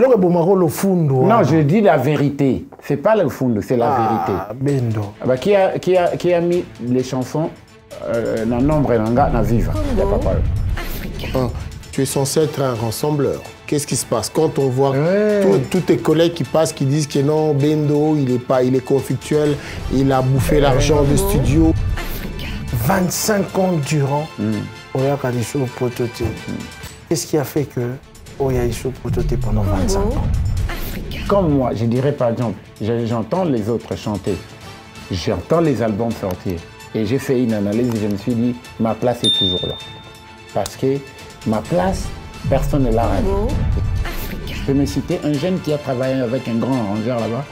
Eloko bomaro le fundo. Non, je dis la vérité. C'est pas le fundo, c'est la vérité. Bendo. Bah, qui a mis les chansons dans nombre et dans Viva. Il n'y a pas de problème. Tu es censé être un rassembleur. Qu'est-ce qui se passe quand on voit tous tes collègues qui passent, qui disent que non, Bendo, il est conflictuel, il a bouffé l'argent du studio. 25 ans durant, Oya Kadiso Prototé. Qu'est-ce qui a fait que Oya Iso Prototé pendant 25 ans? Comme moi, je dirais par exemple, j'entends les autres chanter, j'entends les albums sortir, et j'ai fait une analyse et je me suis dit, ma place est toujours là. Parce que ma place, personne ne l'a raté. Je peux me citer un jeune qui a travaillé avec un grand arrangeur là-bas.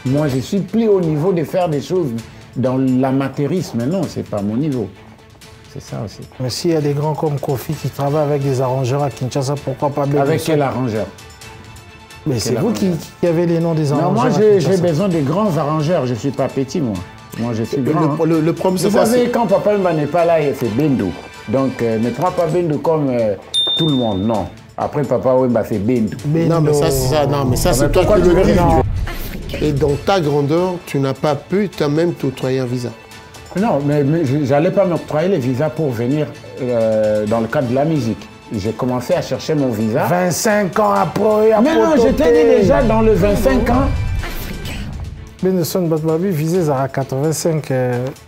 Moi, je suis plus au niveau de faire des choses dans l'amateurisme. Non, c'est pas mon niveau. C'est ça aussi. Mais s'il y a des grands comme Kofi qui travaillent avec des arrangeurs à Kinshasa, pourquoi pas Bendo? Avec quel arrangeur? Mais c'est vous qui avez les noms des arrangeurs. Non, moi j'ai besoin de grands arrangeurs. Je ne suis pas petit, moi. Moi, je suis grand. Le problème, c'est vous savez, quand Papa Wemba n'est pas là, c'est Bendo. Donc, ne prends pas Bendo comme tout le monde, non. Après Papa Wemba, c'est Bendo. Non, mais ça, c'est ça. Non, mais ça, c'est toi qui le dis. Et dans ta grandeur, tu n'as pas pu toi-même t'octroyer un visa. Non, mais j'allais pas m'octroyer les visas pour venir dans le cadre de la musique. J'ai commencé à chercher mon visa. 25 ans après. Mais non, j'étais dit déjà dans le 25 ans. Benson Batbabi visé à 85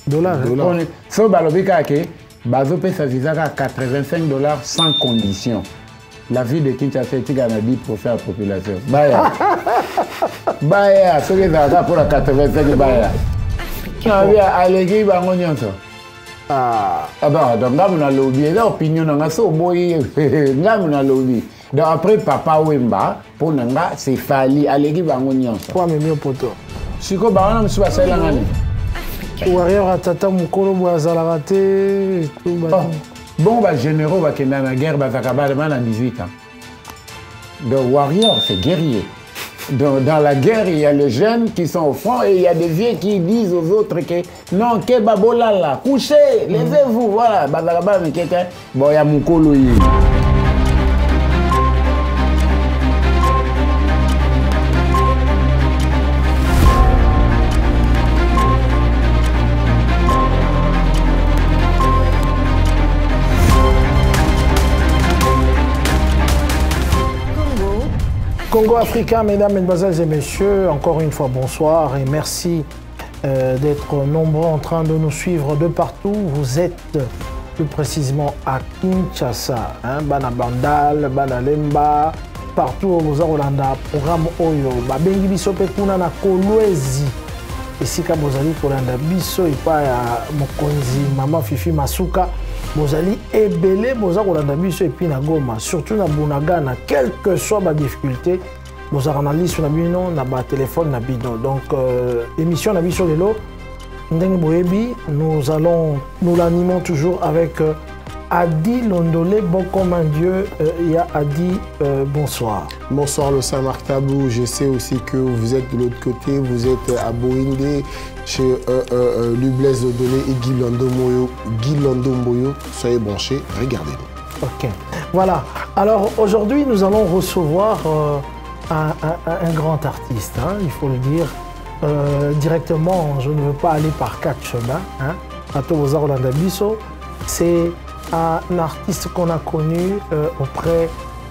dollars. So balobika ke bazo pesa visa à 85 dollars sans condition. La vie de Kinshasa est à 10% de la population. Baya. Baya, ce qui est pour la 85 baya. Non, allez, bango nyonso. Ah bah donc là on a lobby, là opinion on a so boy, là on a lobby. Donc après Papa Wemba pour nanga c'est fali allez bango nyonso. Quoi mais mieux poto. Siko ba on msuba sala ngani. Warrior atata mukolo bwazala raté tout ba. Bon bah généraux ba kenda na guerre ba zakaba en 18 ans. Donc Warrior c'est guerrier. Dans la guerre, il y a les jeunes qui sont au front et il y a des vieux qui disent aux autres que non, que babolala, couchez, levez-vous, voilà, bazalaba mais quelqu'un, bon, il y a Mukolo. Congo Africain, mesdames, mesdemoiselles et messieurs, encore une fois bonsoir et merci d'être nombreux en train de nous suivre de partout. Vous êtes plus précisément à Kinshasa, Bana Bandal, Bana Lemba, partout au Rolanda, programme Oyo, Babengi Biso Pekuna na Kolwezi, et Sika Bozali Kolanda Biso, et pas Mokonzi, Maman Fifi Masuka. Bozali ebele boza kolanda biso et puis na Goma surtout na Bunagana quelle que soit ma difficulté boza analyse sur na bino na ba téléphone na bino donc émission na biso lelo ndenge boyebi nous l'animons toujours avec Adi Londolé, bon comme un Dieu, il y a Adi, bonsoir. Bonsoir le Saint-Marc Tabou, je sais aussi que vous êtes de l'autre côté, vous êtes à Boindé, chez Lublez Londolé et Guy Lando-Moyo, soyez branchés, regardez-nous. Ok, voilà. Alors aujourd'hui nous allons recevoir un grand artiste, hein, il faut le dire. Directement, je ne veux pas aller par quatre chemins. C'est un artiste qu'on a connu auprès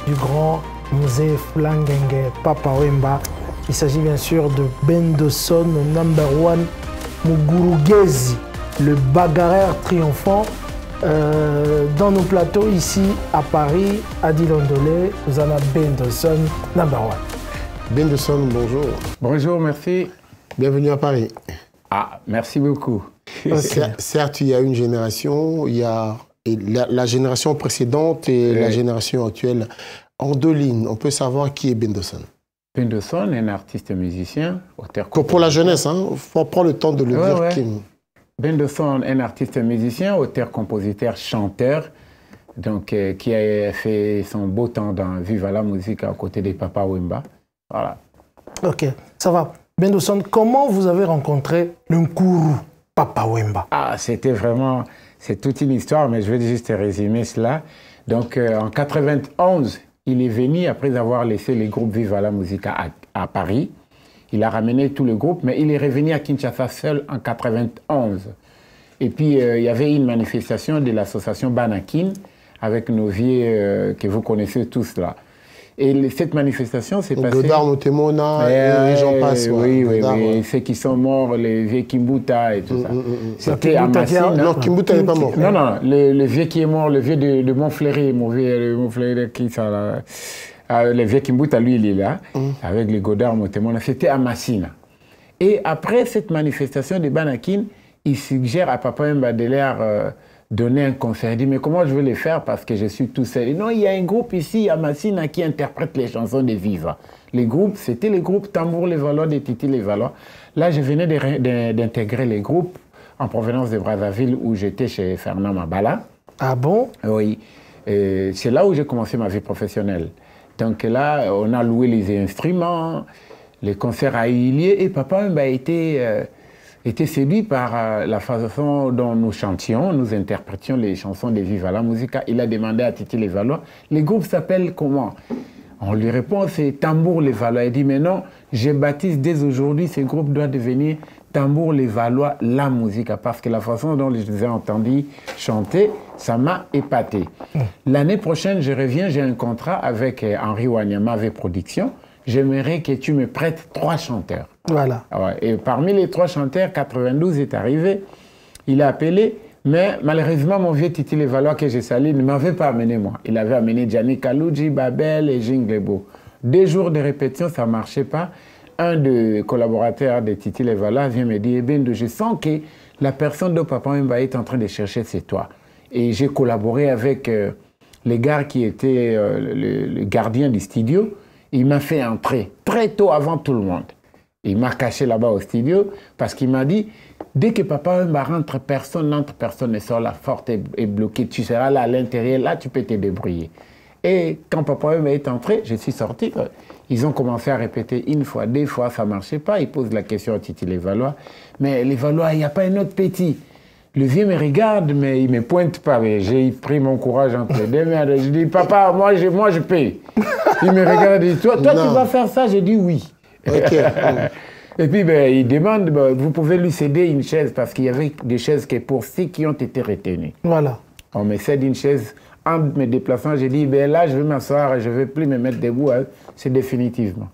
du grand musée Flangenge Papa Wemba. Il s'agit bien sûr de Bendoson #1 Mugurugezi, le bagarreur triomphant. Dans nos plateaux ici à Paris, à Dilondolé, nous avons Bendoson #1. Bendoson, bonjour. Bonjour, merci. Bienvenue à Paris. Ah, merci beaucoup. Okay. Certes, il y a une génération, il y a la génération précédente et la génération actuelle. En deux lignes, on peut savoir qui est Bendoson. Bendoson est un artiste musicien, auteur. Pour la jeunesse, il faut prendre le temps de le dire. Ouais. Bendoson est un artiste musicien, auteur, compositeur, chanteur, donc qui a fait son beau temps dans Viva la musique à côté de Papa Wemba. Voilà. Ok, ça va. Bendoson, comment vous avez rencontré le Nkuru Papa Wemba? Ah, c'était vraiment, c'est toute une histoire, mais je vais juste résumer cela. Donc, en 91, il est venu après avoir laissé les groupes Viva la Musica à Paris. Il a ramené tout le groupe, mais il est revenu à Kinshasa seul en 91. Et puis, il y avait une manifestation de l'association Banakin avec nos vieux que vous connaissez tous là. Et cette manifestation s'est passée... Godard, Motemona, et j'en passe. Oui, ceux qui sont morts, les vieux Kimbuta et tout ça. C'était à Massina. Non, Kimbuta n'est pas mort. Non, non, le vieux qui est mort, le vieux de Montfleury, Montfleury qui ça là. Le vieux Kimbuta, lui, il est là, avec les Godard, Motemona. C'était à Massina. Et après cette manifestation de Banakin, il suggère à Papa Mbadelaire donner un concert. Il dit, mais comment je vais le faire parce que je suis tout seul. Et non, il y a un groupe ici à Massina qui interprète les chansons de Viva. Les groupes, c'était le groupe Tambour Les Valois de Titi Les Valois. Là, je venais d'intégrer les groupes en provenance de Brazzaville où j'étais chez Fernand Mabala. Ah bon? Oui. C'est là où j'ai commencé ma vie professionnelle. Donc là, on a loué les instruments, les concerts à eu lieu et Papa a été séduit par la façon dont nous chantions, nous interprétions les chansons de Viva la Musica. Il a demandé à Titi Les Valois, les groupes s'appellent comment? On lui répond, c'est Tambour Les Valois. Il dit, mais non, je baptise dès aujourd'hui, ce groupe doit devenir Tambour Les Valois la Musica, parce que la façon dont je les ai entendus chanter, ça m'a épaté. L'année prochaine, je reviens, j'ai un contrat avec Henri Wanyama, avec Production. J'aimerais que tu me prêtes 3 chanteurs. Voilà. Ouais. Et parmi les 3 chanteurs, 92 est arrivé. Il a appelé, mais malheureusement, mon vieux Titi Les Valois que j'ai sali ne m'avait pas amené moi. Il avait amené Gianni Kalouji, Babel et Jinglebo. 2 jours de répétition, ça ne marchait pas. Un des collaborateurs de Titi Les Valois vient me dire, eh bien, je sens que la personne de Papa Wemba est en train de chercher, c'est toi. Et j'ai collaboré avec les gars qui étaient le gardien du studio. Il m'a fait entrer très tôt avant tout le monde. Il m'a caché là-bas au studio parce qu'il m'a dit, dès que Papa Wemba rentre, personne n'entre, personne ne sort, la porte est bloquée, tu seras là à l'intérieur, là tu peux te débrouiller. Et quand Papa Wemba est entré, je suis sorti. Ils ont commencé à répéter 1 fois, 2 fois, ça ne marchait pas. Ils posent la question à Titi Les Valois. Mais Les Valois, il n'y a pas un autre petit. Le vieux me regarde, mais il ne me pointe pas. J'ai pris mon courage entre les deux mains. Je dis, papa, moi je paye. Il me regarde et dit, toi tu vas faire ça? J'ai dit oui. Okay. Et puis il demande, vous pouvez lui céder une chaise parce qu'il y avait des chaises que pour ceux qui ont été retenus. Voilà. On me cède une chaise. En me déplaçant, j'ai dit, là je vais m'asseoir et je ne vais plus me mettre debout. Hein. C'est définitivement.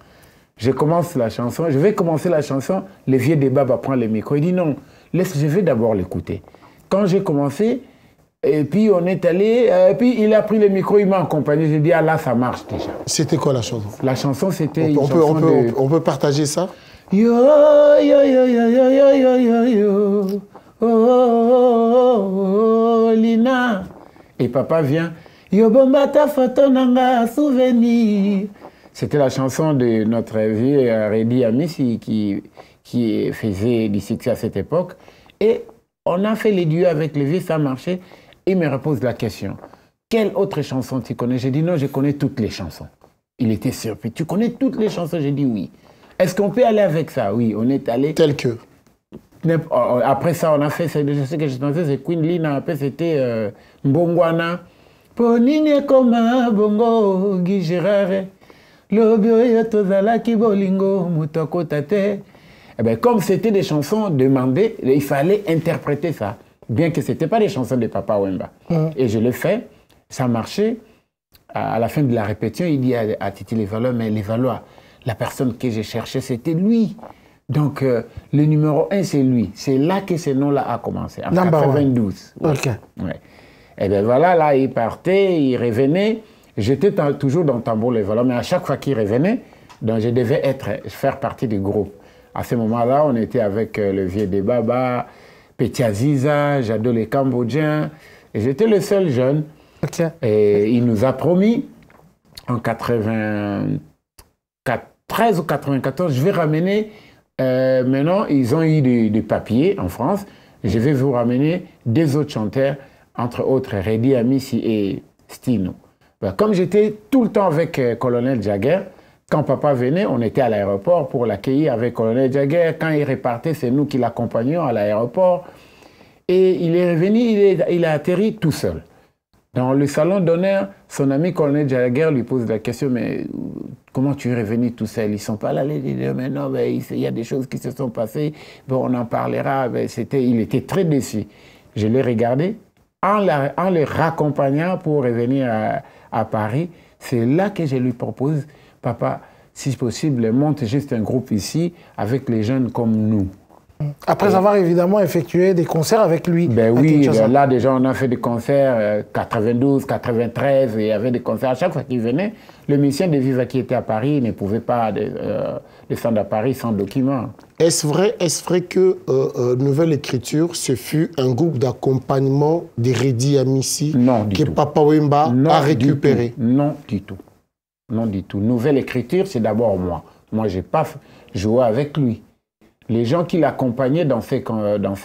Je commence la chanson. Je vais commencer la chanson. Le vieux débat va prendre le micro. Il dit non, je vais d'abord l'écouter. Quand j'ai commencé, et puis on est allé, et puis il a pris le micro, il m'a accompagné. J'ai dit, ah là, ça marche déjà. C'était quoi la chanson? La chanson, c'était on peut partager ça? Yo, yo, yo, yo, yo, yo, yo, yo, yo, oh, oh, oh, oh, Lina. Et papa vient, yo, bombata photo nanga, souvenir. C'était la chanson de notre vieux Reddy Amissi qui faisait du succès à cette époque. Et on a fait les duos avec les vieux, ça marchait. Il me repose la question, quelle autre chanson tu connais? J'ai dit non, je connais toutes les chansons. Il était surpris. Tu connais toutes les chansons? J'ai dit oui. Est-ce qu'on peut aller avec ça? Oui, on est allé. Tel que? Après ça, on a fait, je sais que je pensais, c'est Queen Lina, après c'était Mbongwana. Ponine koma bongo gijirare. Lobio tozalaki bolingo mutoko tate. Eh bien, comme c'était des chansons demandées, il fallait interpréter ça. Bien que ce n'était pas des chansons de Papa Wemba. Et je l'ai fait, ça marchait. À la fin de la répétition, il dit à Titi Les Valois, mais Les Valois, la personne que j'ai cherchée, c'était lui. Donc, le numéro 1, c'est lui. C'est là que ce nom-là a commencé, en 92. Ouais. Ok. Ouais. Et bien voilà, là, il partait, il revenait. J'étais toujours dans Tambour Les Valois, mais à chaque fois qu'il revenait, donc je devais faire partie du groupe. À ce moment-là, on était avec le vieux Debaba, Petit Aziza, Jado les Cambodgiens, et j'étais le seul jeune. Okay. Et il nous a promis, en 93 ou 94, je vais ramener, maintenant ils ont eu des papiers en France, je vais vous ramener 2 autres chanteurs, entre autres Reddy Amissi et Stino. Ben, comme j'étais tout le temps avec Colonel Jagger, quand papa venait, on était à l'aéroport pour l'accueillir avec Colonel Jagger. Quand il repartait, c'est nous qui l'accompagnions à l'aéroport. Et il est revenu, il a atterri tout seul. Dans le salon d'honneur, son ami colonel Jagger lui pose la question, mais comment tu es revenu tout seul? Ils ne sont pas là, ils disent, mais non, mais il y a des choses qui se sont passées, bon, on en parlera. Il était très déçu. Je l'ai regardé en le raccompagnant pour revenir à Paris. C'est là que je lui propose, papa, si possible, monte juste un groupe ici avec les jeunes comme nous. Après avoir évidemment effectué des concerts avec lui. Ben oui, là déjà on a fait des concerts 92, 93, et il y avait des concerts. À chaque fois qu'il venait, le musicien de Viva qui était à Paris il ne pouvait pas descendre à Paris sans document. Est-ce vrai que Nouvelle Écriture, ce fut un groupe d'accompagnement de Redi Amissi que Papa Wemba a récupéré? Non du tout. Non du tout. Nouvelle Écriture, c'est d'abord moi. Moi, je n'ai pas joué avec lui. Les gens qui l'accompagnaient dans ces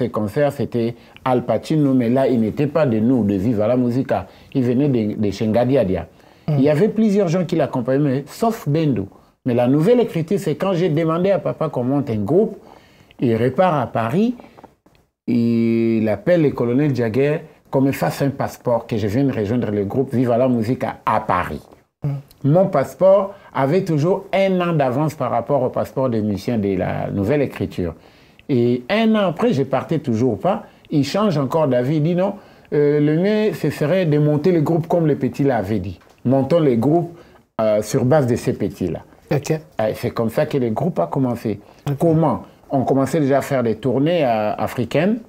concerts, c'était Al Pacino, mais là, il n'était pas de nous, de Viva la Musica. Il venait de Shengadiadia. Il y avait plusieurs gens qui l'accompagnaient, sauf Bendo. Mais la Nouvelle Écriture, c'est quand j'ai demandé à papa qu'on monte un groupe, il repart à Paris, il appelle le colonel Jagger qu'on me fasse un passeport, que je vienne rejoindre le groupe Viva la Musica à Paris. Mon passeport avait toujours 1 an d'avance par rapport au passeport des musiciens de la Nouvelle Écriture. Et 1 an après, je ne partais toujours pas. Il change encore d'avis. Il dit non, le mieux, ce serait de monter le groupe comme les petits l'avaient dit. Montons les groupes sur base de ces petits-là. Okay. C'est comme ça que le groupe a commencé. Okay. Comment? On commençait déjà à faire des tournées africaines.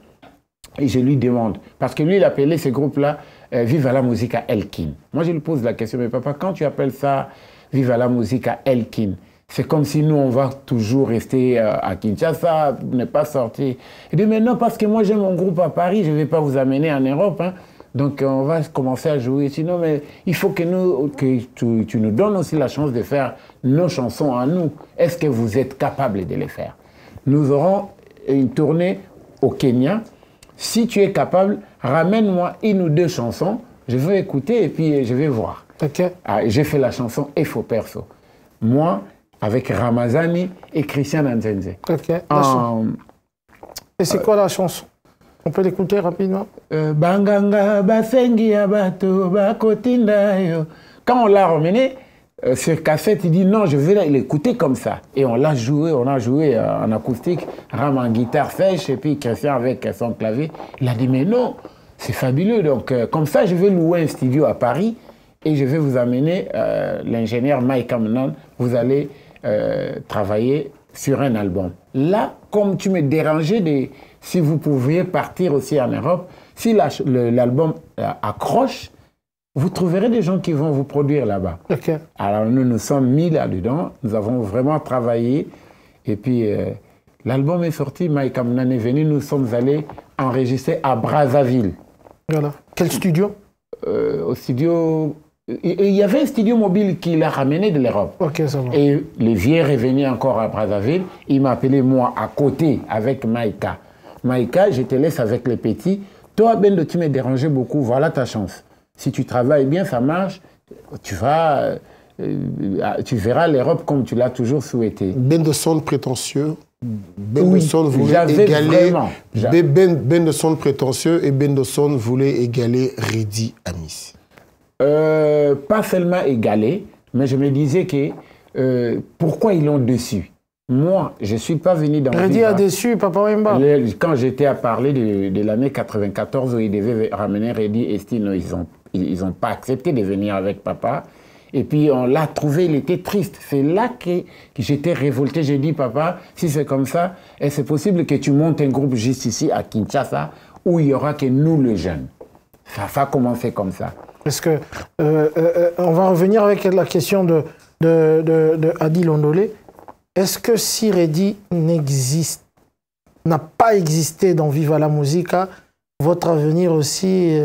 Et je lui demande, parce que lui, il appelait ces groupes-là Viva la Musica Elkin. Moi, je lui pose la question, mais papa, quand tu appelles ça Viva la Musica Elkin, c'est comme si nous, on va toujours rester à Kinshasa, ne pas sortir. Il dit, mais non, parce que moi, j'ai mon groupe à Paris, je ne vais pas vous amener en Europe. Hein. Donc, on va commencer à jouer. Sinon, mais il faut que tu nous donnes aussi la chance de faire nos chansons à nous. Est-ce que vous êtes capable de les faire? Nous aurons une tournée au Kenya. Si tu es capable, ramène-moi 1 ou 2 chansons, je vais écouter et puis je vais voir. Okay. J'ai fait la chanson Efo Perso. Moi, avec Ramazani et Christian Nzenze. Okay. Et c'est quoi la chanson? On peut l'écouter rapidement? Banganga, basengi abato, bakotinda yo. Quand on l'a ramené sur cassette, il dit non, je vais l'écouter comme ça. Et on a joué en acoustique, Ram en guitare sèche, et puis Christian avec son clavier. Il a dit mais non, c'est fabuleux. Donc comme ça, je vais louer un studio à Paris et je vais vous amener l'ingénieur Mike Amnon. Vous allez travailler sur un album. Là, comme tu me dérangeais, si vous pouviez partir aussi en Europe, si l'album accroche, vous trouverez des gens qui vont vous produire là-bas. Okay. Alors nous sommes mis là-dedans, nous avons vraiment travaillé. Et puis l'album est sorti, Mike Amnan est venu, nous sommes allés enregistrer à Brazzaville. Voilà. Quel studio? Au studio... Il y avait un studio mobile qui l'a ramené de l'Europe. Okay, ça va. Et le vieux est revenu encore à Brazzaville. Il m'a appelé moi à côté avec Maïka. Maïka, je te laisse avec les petits. Toi, Bendo, tu me dérangeais beaucoup, voilà ta chance. Si tu travailles bien, ça marche, tu verras l'Europe comme tu l'as toujours souhaité. Bendo sonne prétentieux. Bendo sonne voulait prétentieux et Bendo sonne voulait égaler Redi Amissi. Pas seulement égaler, mais je me disais que pourquoi ils l'ont déçu? Moi, je ne suis pas venu dans Redi a déçu, Papa Wemba. Quand j'étais à parler de l'année 94 où ils devaient ramener Redi et Stino, ils n'ont pas accepté de venir avec papa. Et puis on l'a trouvé, il était triste. C'est là que j'étais révolté. J'ai dit, papa, si c'est comme ça, est-ce possible que tu montes un groupe juste ici à Kinshasa où il n'y aura que nous les jeunes? Ça a commencé comme ça. Parce que on va revenir avec la question de Adi Londolé. Est-ce que si Redi n'a pas existé dans Viva la Musica, votre avenir aussi,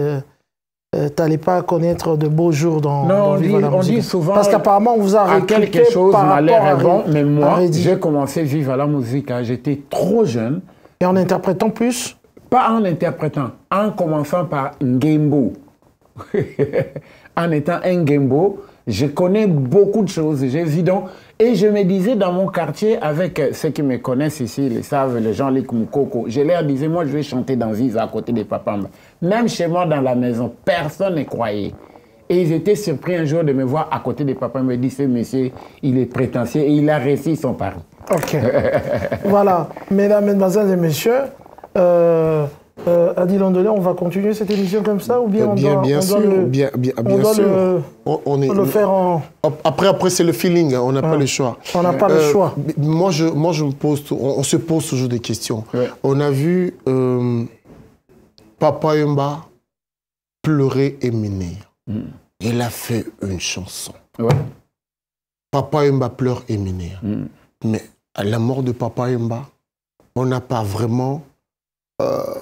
t'allais pas connaître de beaux jours dans Viva la Musica? Non, on dit souvent... Parce qu'apparemment, on vous a recruté quelque chose par m'a l'air rapport bon, mais moi, j'ai commencé Viva la Musica, j'étais trop jeune. Et en interprétant plus? Pas en interprétant, en commençant par Ngembo. En étant un Ngembo, Je connais beaucoup de choses, j'ai vu donc. Et je me disais dans mon quartier, avec ceux qui me connaissent ici, ils savent, les gens, les Kumukoko, je leur disais, moi je vais chanter dans Viva à côté des Papamba. Même chez moi dans la maison, personne ne croyait. Et ils étaient surpris un jour de me voir à côté des Papamba. Ils me disent, ce monsieur, il est prétentieux et il a réussi son pari. Ok. Voilà, mesdames, mesdemoiselles et messieurs, Adi Londolé, on va continuer cette émission comme ça ou bien on doit le faire en... Après c'est le feeling, on n'a pas le choix. On n'a pas le choix. Moi, je me pose, on se pose toujours des questions. Ouais. On a vu Papa Yemba pleurer et m'énerver. Il a fait une chanson. Ouais. Papa Yemba pleure et m'énerve. Mais à la mort de Papa Yemba, on n'a pas vraiment...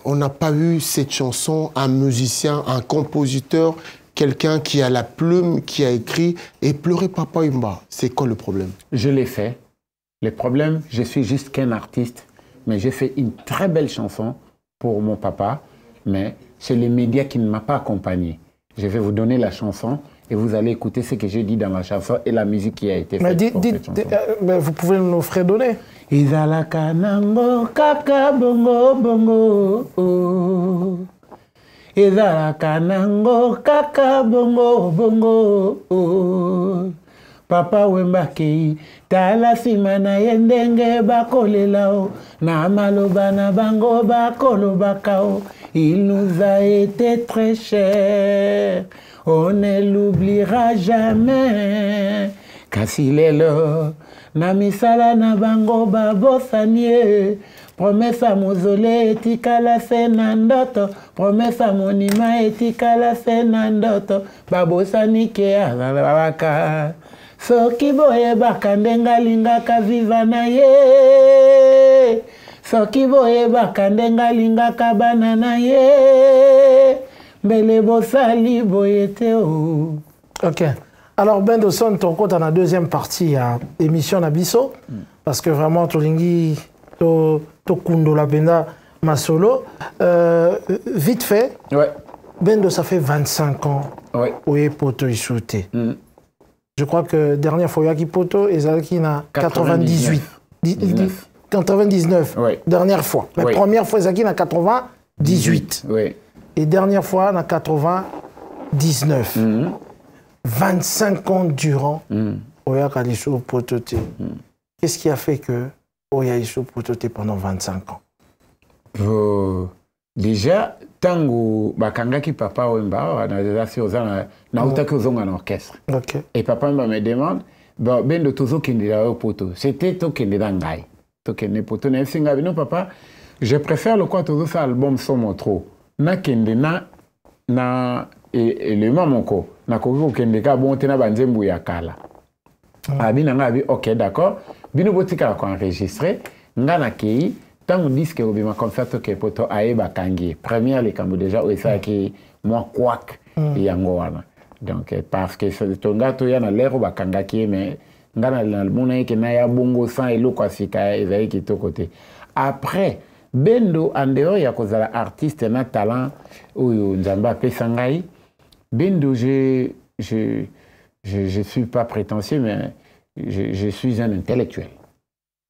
on n'a pas eu cette chanson, un musicien, un compositeur, quelqu'un qui a la plume, qui a écrit et pleuré Papa Yemba. C'est quoi le problème? Je l'ai fait. Le problème, je suis juste qu'un artiste, mais j'ai fait une très belle chanson pour mon papa, mais c'est les médias qui ne m'ont pas accompagné. Je vais vous donner la chanson et vous allez écouter ce que j'ai dit dans la chanson et la musique qui a été faite. Mais vous pouvez nous fredonner. Izalaka nango kaka bongo bongo. Izalaka nango kaka bongo bongo. Papa Wemba kei tala simana yendenge bakolelao na maloba na bango bakolobakao. Il nous a été très cher, on ne l'oubliera jamais. Kasilelo na misala na bango babosanie. Promesa mozole etikala se na ndoto, promesa monima etikala se na ndoto. Babosani ke azalabaka. Soki boye bakandenga lingaka viva na ye. Soki boye bakandenga lingaka bana na ye. Mbele bosali boye te o. Ok. Alors Ben Dawson, ton compte en la deuxième partie à émission Nabiso, parce que vraiment Tolingi, to Kundo la Benda Masolo, vite fait. Ouais. Ben Dawson, ça fait 25 ans. Ouais. Oui, Poto Isouté. Je crois que dernière fois, Yaki Poto, Ezalaki na 98. 99. Ouais. Dernière fois. La première fois, Ezalaki na 98. Ouais. Et dernière fois, na 99. 25 ans durant, Oya Kalisho Potote. Qu'est-ce qui a fait que Oya Isho Potote pendant 25 ans? Déjà, tango bakangaki Papa Wemba, na utaki ozonga na orchestre. Okay. Et Papa Wemba me demande, bendo tozo kende la poto. C'était to kende dangai. To kende poto na singa bino papa, je préfère le quoi tozo sa album somo trop. Na kende na et le mamonko na koki kende ka bon tena banzembu ya kala. Abina ngabi OK d'accord. Bino botika ko enregistrer ngana kei tant disque obima concert que poto aeba kangi. Première les kambo déjà ou ça qui moi kwak yango wana. Donc parce que ce tonga to ya na lero bakanga ki mais ngana na mona ke na ya bongo sans eloko asika ezali kitoko. Après Bendo en dehors ya kozala artiste na talent oyo nzamba pesa ngai. Bendo, je suis pas prétentieux, mais je suis un intellectuel.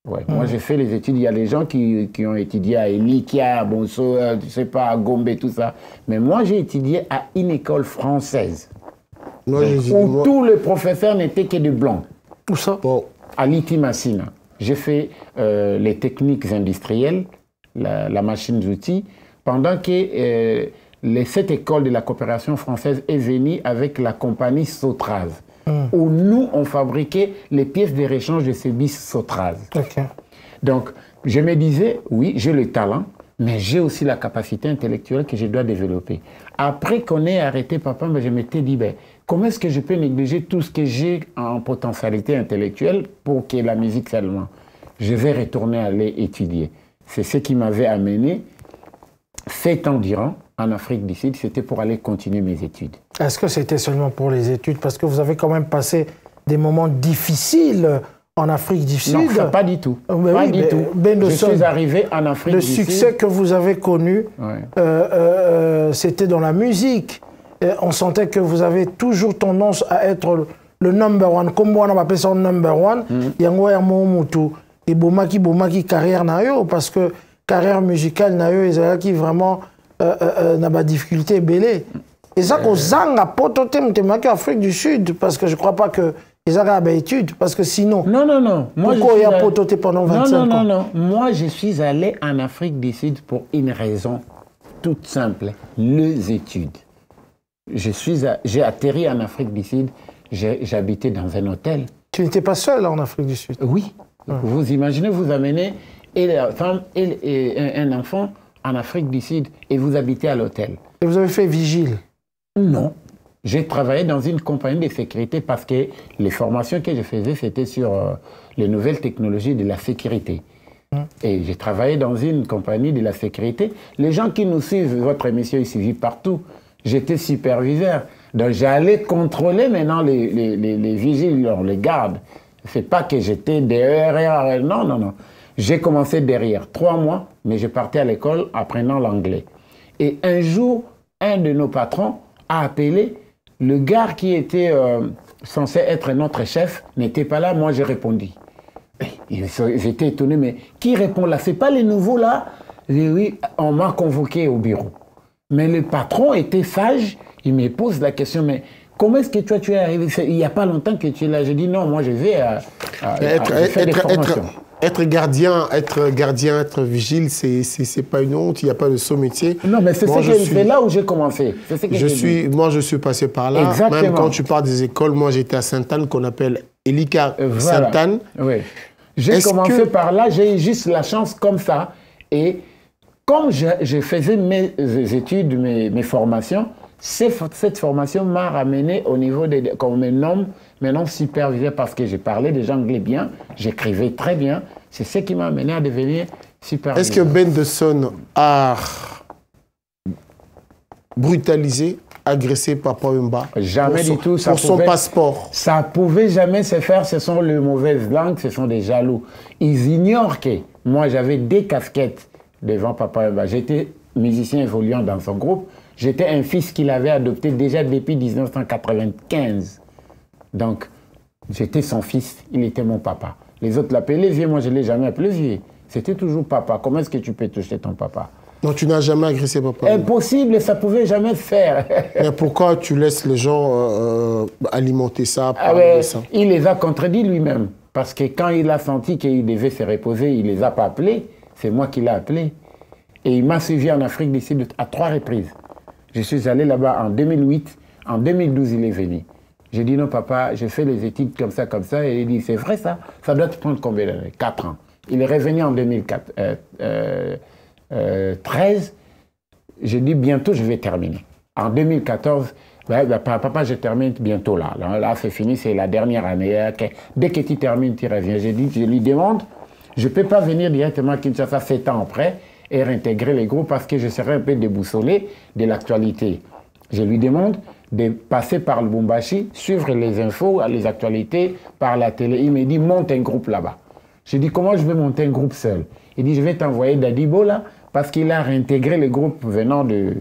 Ouais. Moi, j'ai fait les études. Il y a les gens qui ont étudié à Elikia, à Bonso, je sais pas, à Gombe, tout ça. Mais moi, j'ai étudié à une école française. Où tous les professeurs n'étaient que des blancs. Où ça? À Liti Massina. J'ai fait les techniques industrielles, la machine-outils, pendant que... cette école de la coopération française est venue avec la compagnie Sotraz, où nous, on fabriquait les pièces de réchange de ces bis Sotraz. Okay. Donc, je me disais, oui, j'ai le talent, mais j'ai aussi la capacité intellectuelle que je dois développer. Après qu'on ait arrêté Papa, je m'étais dit, comment est-ce que je peux négliger tout ce que j'ai en potentialité intellectuelle pour que la musique seulement? Je vais retourner aller étudier. C'est ce qui m'avait amené 7 ans durant en Afrique du Sud, c'était pour aller continuer mes études. Est-ce que c'était seulement pour les études? Parce que vous avez quand même passé des moments difficiles en Afrique du Sud. Non, ça, pas du tout. Pas du tout. Je suis arrivé en Afrique du Sud. Le succès que vous avez connu, c'était dans la musique. On sentait que vous avez toujours tendance à être le number one, comme on appelle ça number one, yango ya momutu et bomaki carrière na yo parce que carrière musicale na yo ezalaki vraiment na ba difficulté belé. Et ça qu'on zanga potote mtemaki Afrique du Sud parce que je crois pas que ils ont des études parce que sinon. Non. Moi, pourquoi il y a pototé pendant 25 ans? Non. Moi, je suis allé en Afrique du Sud pour une raison toute simple, les études. J'ai atterri en Afrique du Sud, j'habitais dans un hôtel. Tu n'étais pas seul en Afrique du Sud? Oui. Vous imaginez, vous amenez une femme et un enfant en Afrique du Sud et vous habitez à l'hôtel. Et vous avez fait vigile? Non. J'ai travaillé dans une compagnie de sécurité parce que les formations que je faisais, c'était sur les nouvelles technologies de la sécurité. Et j'ai travaillé dans une compagnie de la sécurité. Les gens qui nous suivent, votre émission est suivie partout. J'étais superviseur. Donc j'allais contrôler maintenant les vigiles, les gardes. C'est pas que j'étais derrière. Non. J'ai commencé derrière 3 mois, mais je partais à l'école apprenant l'anglais. Et un jour, un de nos patrons a appelé. Le gars qui était censé être notre chef n'était pas là, moi j'ai répondu. Ils étaient étonnés, mais qui répond là? C'est pas les nouveaux là? J'ai dit oui, on m'a convoqué au bureau. Mais le patron était sage, il me pose la question, mais comment est-ce que toi tu es arrivé? Il n'y a pas longtemps que tu es là. Je dis non, moi je vais faire des formations. Être gardien, être vigile, c'est pas une honte, il n'y a pas de saut métier. Non, mais c'est là où j'ai commencé. Moi, je suis passé par là. Exactement. Même quand tu parles des écoles, moi j'étais à Sainte-Anne, qu'on appelle Elika Sainte-Anne. Oui. J'ai commencé par là, j'ai eu juste la chance comme ça. Et comme je faisais mes études, mes formations, cette formation m'a ramené au niveau des... Comme mes noms, maintenant superviseur parce que je parlais déjà anglais bien, j'écrivais très bien. C'est ce qui m'a amené à devenir superviseur. Est-ce que Benderson a brutalisé, agressé Papa Wemba? Jamais du tout. Pour son passeport? Ça ne pouvait jamais se faire. Ce sont les mauvaises langues, ce sont des jaloux. Ils ignorent que moi, j'avais des casquettes devant Papa Wemba. J'étais musicien évoluant dans son groupe. J'étais un fils qu'il avait adopté déjà depuis 1995. Donc, j'étais son fils, il était mon papa. Les autres l'appelaient vieux, moi je ne l'ai jamais appelé vieux. C'était toujours papa. Comment est-ce que tu peux toucher ton papa? Non, tu n'as jamais agressé papa? Impossible, ça ne pouvait jamais se faire. Mais pourquoi tu laisses les gens alimenter ça, ça? Il les a contredits lui-même. Parce que quand il a senti qu'il devait se reposer, il ne les a pas appelés. C'est moi qui l'ai appelé. Et il m'a suivi en Afrique du Sud à 3 reprises. Je suis allé là-bas en 2008. En 2012, il est venu. J'ai dit non, papa, j'ai fait les études comme ça. Et il dit, c'est vrai ça? Ça doit te prendre combien d'années? 4 ans. Il est revenu en 2013. J'ai dit, bientôt, je vais terminer. En 2014, papa, je termine bientôt là. Là, c'est fini, c'est la dernière année. Okay. Dès que tu termines, tu reviens. J'ai dit, je lui demande, je ne peux pas venir directement à Kinshasa 7 ans après et réintégrer les groupes parce que je serais un peu déboussolé de l'actualité. Je lui demande de passer par le Lubumbashi, suivre les infos, les actualités par la télé. Il me dit, monte un groupe là-bas. Je dis, comment je vais monter un groupe seul? Il dit, je vais t'envoyer Dadibo là, parce qu'il a réintégré les groupes venant de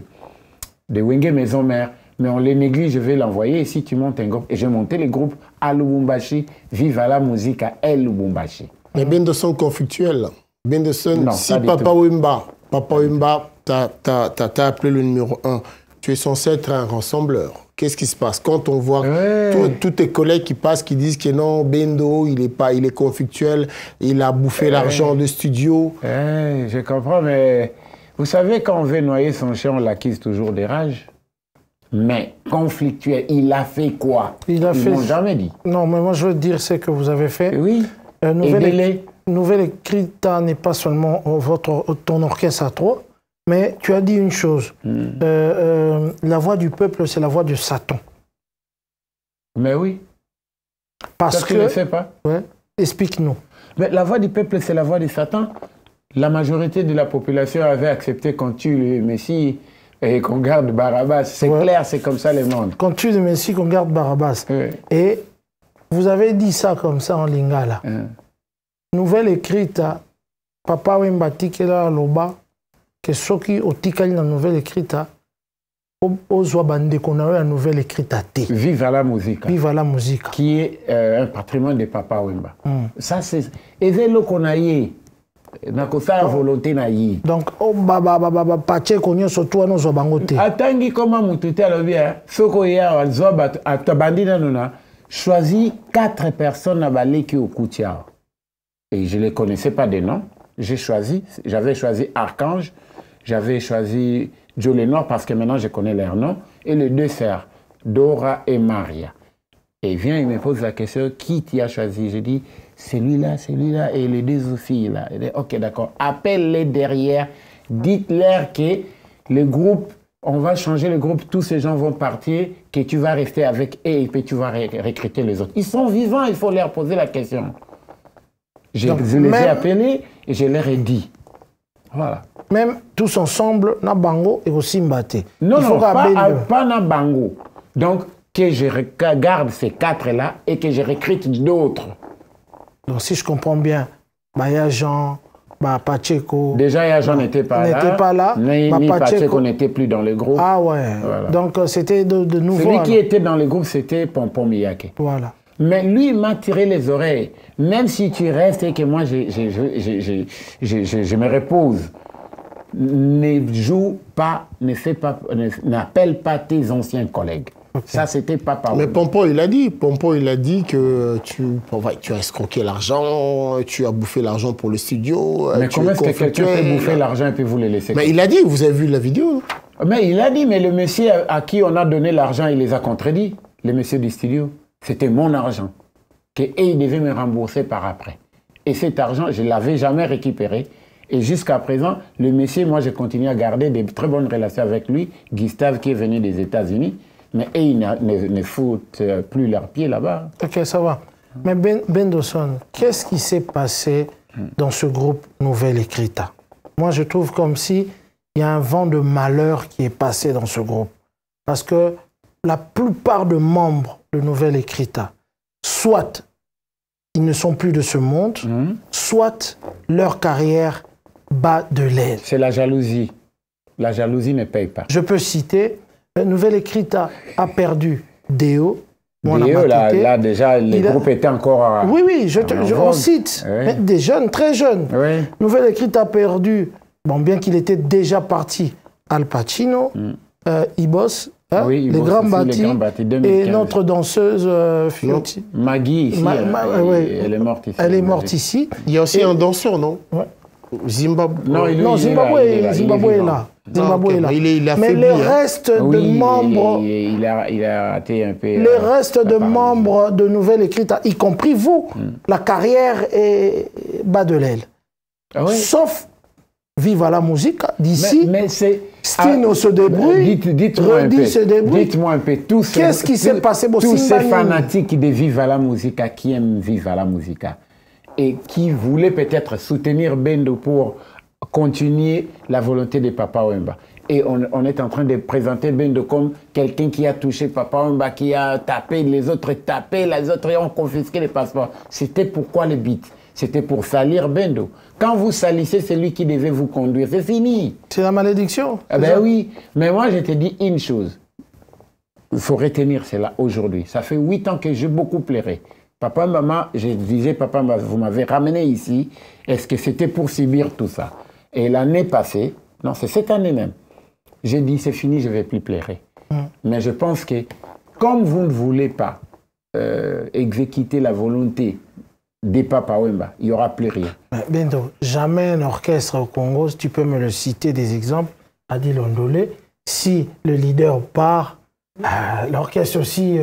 Wenge Maison Mère. Mais on les néglige, je vais l'envoyer. Et si tu montes un groupe, et j'ai monté les groupes à Lubumbashi, Viva la musique à El Lubumbashi. Mais Benderson conflictuel. Benderson, non, si Papa Wemba, t'as appelé le numéro 1, tu es censé être un rassembleur. Qu'est-ce qui se passe quand on voit tous tes collègues qui passent, qui disent que non, Bendo, il est conflictuel, il a bouffé l'argent de studio? Je comprends, mais vous savez, quand on veut noyer son chien, on l'acquise toujours des rages. Mais conflictuel, il a fait quoi? Ils m'ont jamais dit. Non, mais moi je veux dire ce que vous avez fait. Oui. Nouvelle Écrita n'est pas seulement ton orchestre à toi, mais tu as dit une chose. La voix du peuple, c'est la voix de Satan. Mais oui. Parce que... Tu ne le sais pas? Ouais. Explique-nous. Mais la voix du peuple, c'est la voix de Satan. La majorité de la population avait accepté qu'on tue le Messie et qu'on garde Barabbas. C'est clair, c'est comme ça le monde. Qu'on tue le Messie, qu'on garde Barabbas. Et vous avez dit ça comme ça en lingala. Nouvelle écrite, Papa Wemba tikela loba, que soki otikali na nouvelle écrite, ozwa bandeko na yo ya nouvelle écrite à te. Vive la musique. Vive la musique. Qui est un patrimoine de Papa Wemba. Ça, c'est... Et c'est le qu'on a eu. Nakosala volonté na yi. Donc, Pacheco nyonso to wana ozwa bango te. Atangi koma mutu te alobi soko ya azwa bato atabandi nanu choisi 4 personnes à baleki au Koutia. Et je ne les connaissais pas des noms. J'avais choisi Archange, j'avais choisi Joe Lenoir parce que maintenant je connais leurs noms, et les 2 sœurs, Dora et Maria. Et il vient, il me pose la question, qui t'y a choisi? Je dis, celui-là, et les 2 filles là. Il dit, ok, d'accord, appelle-les derrière, dites-leur que le groupe, on va changer le groupe, tous ces gens vont partir, que tu vas rester avec eux et puis tu vas recruter les autres. Ils sont vivants, il faut leur poser la question. Je les ai appelés et je leur ai dit. Voilà. Même tous ensemble, na bango et aussi mbaté. Non, non, pas na bango. Donc, que je garde ces 4-là et que je recrute d'autres. Donc, si je comprends bien, il y a Jean, Pacheco. Déjà, Jean n'était pas là. Ni Pacheco n'était plus dans le groupe. Ah ouais. Voilà. Donc, c'était de nouveau. Celui qui était dans le groupe, c'était Pompom Miyake. Voilà. Mais lui, il m'a tiré les oreilles. Même si tu restes et que moi, je me repose, ne joue pas, ne fais pas, n'appelle pas tes anciens collègues. Okay. Ça, c'était Papa. Mais Pompon, il a dit que tu as escroqué l'argent, tu as bouffé l'argent pour le studio. Mais comment est-ce que quelqu'un peut bouffer l'argent et puis vous le laisser? Mais il a dit, vous avez vu la vidéo? Mais il a dit, mais le monsieur à qui on a donné l'argent, il les a contredits, le monsieur du studio. C'était mon argent, et il devait me rembourser par après. Et cet argent, je ne l'avais jamais récupéré. Et jusqu'à présent, le monsieur, moi, je continue à garder de très bonnes relations avec lui, Gustave qui est venu des États-Unis, mais ils ne foutent plus leurs pieds là-bas. Ok, ça va. Mais Ben Dawson, qu'est-ce qui s'est passé dans ce groupe Nouvelle Écrita? Moi, je trouve comme si il y a un vent de malheur qui est passé dans ce groupe. Parce que la plupart des membres de Nouvelle Écrita, soit ils ne sont plus de ce monde, soit leur carrière bat de l'aile. C'est la jalousie. La jalousie ne paye pas. Je peux citer, Nouvelle Écrita a perdu Déo. Déo, là déjà, le groupe était encore... Oui, on cite, oui. Des jeunes, très jeunes. Oui. Nouvelle Écrita a perdu, bon, bien qu'il était déjà parti, Al Pacino, Ibos, hein, oui, les grands bâtis, et notre danseuse Maggie, ici, elle est morte ici. Elle est morte ici. Il y a aussi un danseur, non? Ouais. Zimbabwe. Non, Zimbabwe est là. Zimbabwe est là. Mais les restes de membres... Il a raté un peu... Les restes de membres de Nouvelle Écrita, y compris vous, la carrière est bas de l'aile. Ah oui? Sauf Viva la musique d'ici. Mais c'est... Stino se débrouille, dites-moi un peu, qu'est-ce qui s'est passé pour tous ces fanatiques de Viva la Musica qui aiment Viva la Musica et qui voulaient peut-être soutenir Bendo pour continuer la volonté de Papa Wemba. Et on est en train de présenter Bendo comme quelqu'un qui a touché Papa Wemba, qui a tapé, les autres ont confisqué les passeports. C'était pourquoi le beat? C'était pour salir Bendo. Quand vous salissez celui qui devait vous conduire, c'est fini. C'est la malédiction. Ah ben oui, mais moi je te dis une chose. Il faut retenir cela aujourd'hui. Ça fait 8 ans que j'ai beaucoup pleuré. Papa, maman, je disais, papa, vous m'avez ramené ici. Est-ce que c'était pour subir tout ça? Et l'année passée, non, c'est cette année même, j'ai dit, c'est fini, je ne vais plus pleurer. Mais je pense que, comme vous ne voulez pas exécuter la volonté des Papa Wemba, il n'y aura plus rien. Bendo, jamais un orchestre au Congo, si tu peux me le citer des exemples, Adi Londolé, si le leader part, l'orchestre aussi,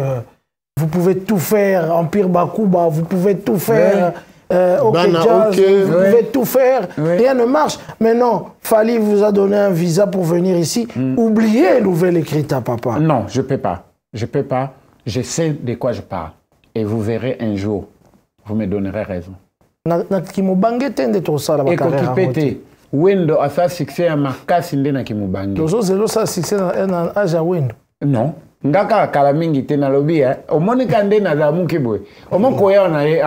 vous pouvez tout faire, Empire Bakuba, vous pouvez tout faire, vous pouvez tout faire, rien ne marche. Mais non, Fali vous a donné un visa pour venir ici, oubliez Nouvelle Écrita, papa. Non, je ne peux pas, je sais de quoi je parle, et vous verrez un jour. Vous me donnerez raison. Et quand tu pétais, Wendo a fait succès à Makasi ndena Kimubangi. Lozo zelo sa succès dans Aja Wendo. Non. Ngaka kalamingi tena lobby au monika ndena za mukiboy. Au mon koya na ye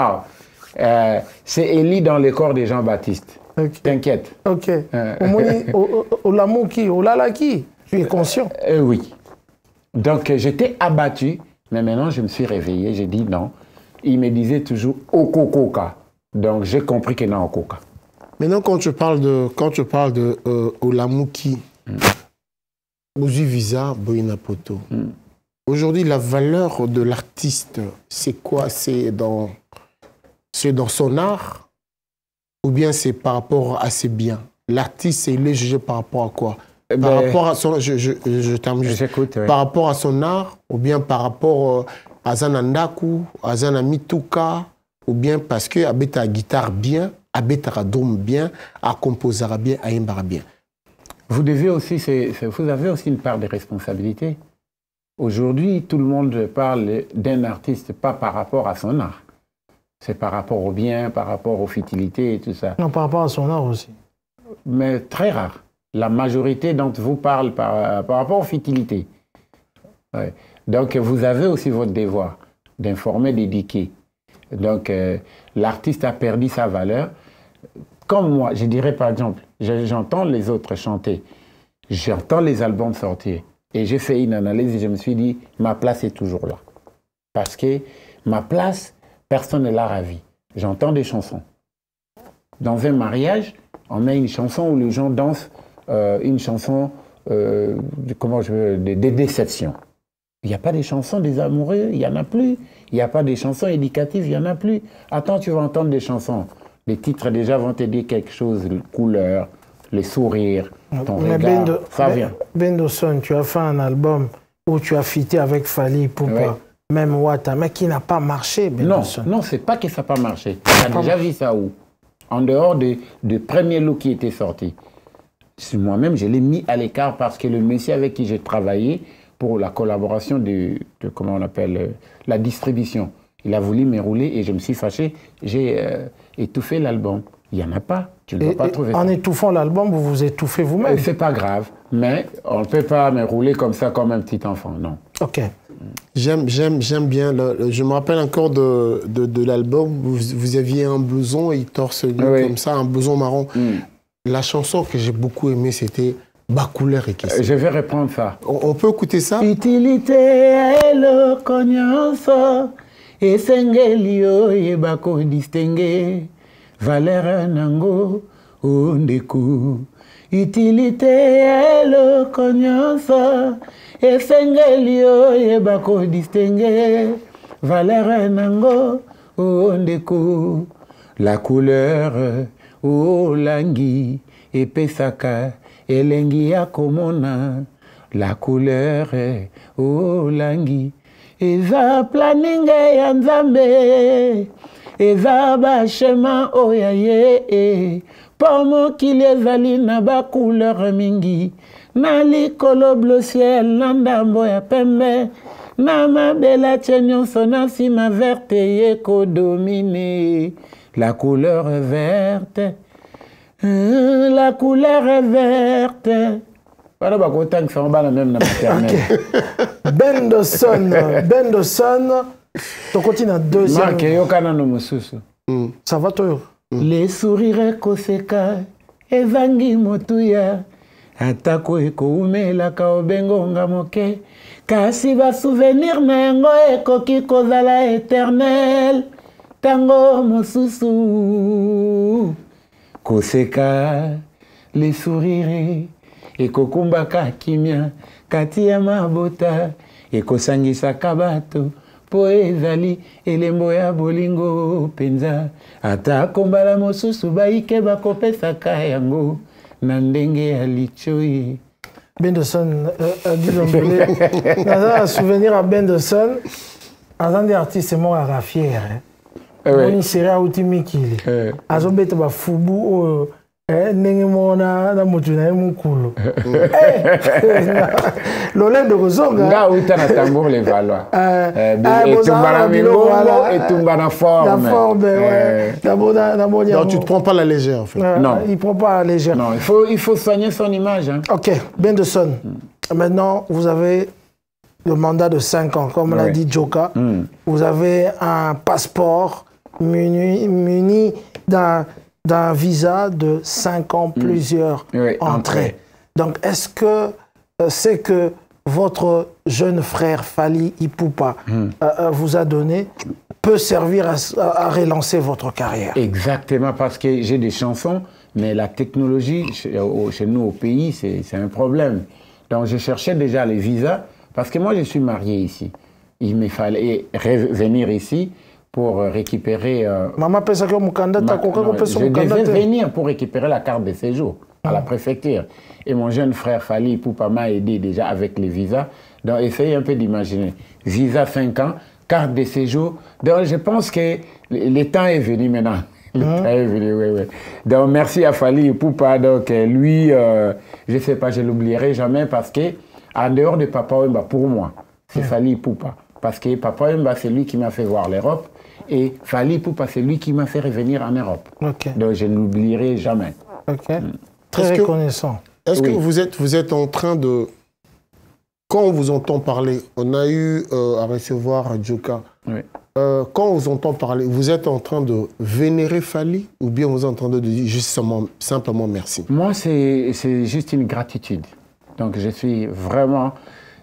c'est Élie dans le corps de Jean-Baptiste. Okay. T'inquiète. OK. Au lamuki, au lalaki, tu es conscient. Oui. Donc, j'étais abattu, mais maintenant, je me suis réveillé, j'ai dit non. Il me disait toujours Okokoka. Donc, j'ai compris qu'il y a Okoka. Maintenant, quand tu parles de Olamuki, Ozu Visa, Boina Poto, aujourd'hui, la valeur de l'artiste, c'est quoi? C'est dans son art ou bien c'est par rapport à ses biens? L'artiste, il est jugé par rapport à quoi? Par rapport à son... Je termine juste. J'écoute, oui. Par rapport à son art ou bien par rapport à Zanandaku, à Zanamituka, ou bien parce que Abeta guitare bien, Abeta drum bien, à composera bien, à imbara bien. Vous avez aussi une part de responsabilité. Aujourd'hui, tout le monde parle d'un artiste, pas par rapport à son art. C'est par rapport au bien, par rapport aux futilités et tout ça. Non, par rapport à son art aussi. Mais très rare. La majorité d'entre vous parle par rapport aux futilités. Ouais. Donc, vous avez aussi votre devoir d'informer, d'éduquer. Donc, l'artiste a perdu sa valeur. Comme moi, je dirais par exemple, j'entends les autres chanter, j'entends les albums sortir, et j'ai fait une analyse et je me suis dit, ma place est toujours là. Parce que ma place, personne ne l'a ravie. J'entends des chansons. Dans un mariage, on met une chanson où les gens dansent, une chanson des déceptions. Il n'y a pas des chansons des amoureux, il n'y en a plus. Il n'y a pas des chansons éducatives, il n'y en a plus. Attends, tu vas entendre des chansons. Les titres déjà vont te dire quelque chose, les couleurs, les sourires, ton regard, ça vient. Bendoson, tu as fait un album où tu as fité avec Fally Ipupa, même Wata, mais qui n'a pas marché, Bendoson. Non, c'est pas que ça n'a pas marché. Tu as déjà vu ça où? En dehors du premier look qui était sorti. Moi-même, je l'ai mis à l'écart parce que le monsieur avec qui j'ai travaillé pour la collaboration de comment on appelle, la distribution, il a voulu me rouler et je me suis fâché. J'ai étouffé l'album. Il n'y en a pas. Tu ne dois pas trouver ça. En étouffant l'album, vous vous étouffez vous-même. C'est pas grave, mais on ne peut pas me rouler comme ça, comme un petit enfant, non. Ok. J'aime bien. Je me rappelle encore de l'album. Vous aviez un blouson et torse nu comme ça, un blouson marron. La chanson que j'ai beaucoup aimée, c'était Bacouleur et Kessé. Je vais reprendre ça. On peut écouter ça? Utilité elo konyanso esengelio yebako distingue valeur nango ondeku. Utilité elo konyanso esengelio yebako distingue valeur nango ondeku. La couleur olangi epesaka elengi ya komona. La couleur olangi eza planinge ya nzambe eza bashema oya ye po mokili ezali na bacouleur mingi na likolo bleu ciel na ndambo ya pembe na mabela tie nyonso na nsima verte ye kodomine. La couleur verte, la couleur est verte. Voilà, bah, autant que ça, on va la même maternelle. Bendoson, tu continues à deuxième. Marc, yokana no mususu. Ça va, toi? Les sourires koseka, ezangi motuya, atako ekoumelaka obengonga moke, kasi ba souvenir na yango ekoki kozala éternel. Tango mosusu koseka les sourires ekokumbaka kimia kati ya mabota ekosangisaka bato po ezali elembo ya bolingo penza ata kombala mosusu baike bakopesaka yango na ndenge ya lichoi. Bendoson, disons-le, un souvenir à Bendoson, un des artistes morts à Rafière. On sera ultimikili. Azobeta ba fubu nenge mona na mutu na mukulu. Lolé de kozonga. Nga uta na tambour les valois. Etumbana milongo, etumbana forme. La forme, ouais. Non, tu te prends pas la légère en fait. Non. Il prend pas la légère. Non, il faut soigner son image. Hein. Ok, Bendoson. Maintenant, vous avez le mandat de 5 ans, comme l'a dit Joka. Vous avez un passeport muni d'un visa de 5 ans, plusieurs entrées. Donc, est-ce que c'est que votre jeune frère Fally Ipupa vous a donné peut servir à relancer votre carrière. Exactement, parce que j'ai des chansons, mais la technologie, chez nous au pays, c'est un problème. Donc je cherchais déjà les visas, parce que moi je suis marié ici. Il me fallait venir ici pour récupérer... je devais venir pour récupérer la carte de séjour à la préfecture. Et mon jeune frère Fally Ipupa m'a aidé déjà avec les visas. Donc essayez un peu d'imaginer. Visa 5 ans, carte de séjour. Donc je pense que le temps est venu maintenant. Le temps est venu, oui. Donc merci à Fally Ipupa. Donc lui, je ne sais pas, je ne l'oublierai jamais parce que en dehors de Papa Wemba, pour moi, c'est Fally Ipupa. Parce que Papa Wemba, c'est lui qui m'a fait voir l'Europe. Et Fally Ipupa, c'est lui qui m'a fait revenir en Europe. Donc je ne l'oublierai jamais. Très reconnaissant. Est-ce que vous êtes en train de... Quand on vous entend parler, on a eu à recevoir Djoka. Oui. Quand on vous entend parler, vous êtes en train de vénérer Fally ou bien vous êtes en train de dire juste simplement merci? Moi, c'est juste une gratitude. Donc je suis vraiment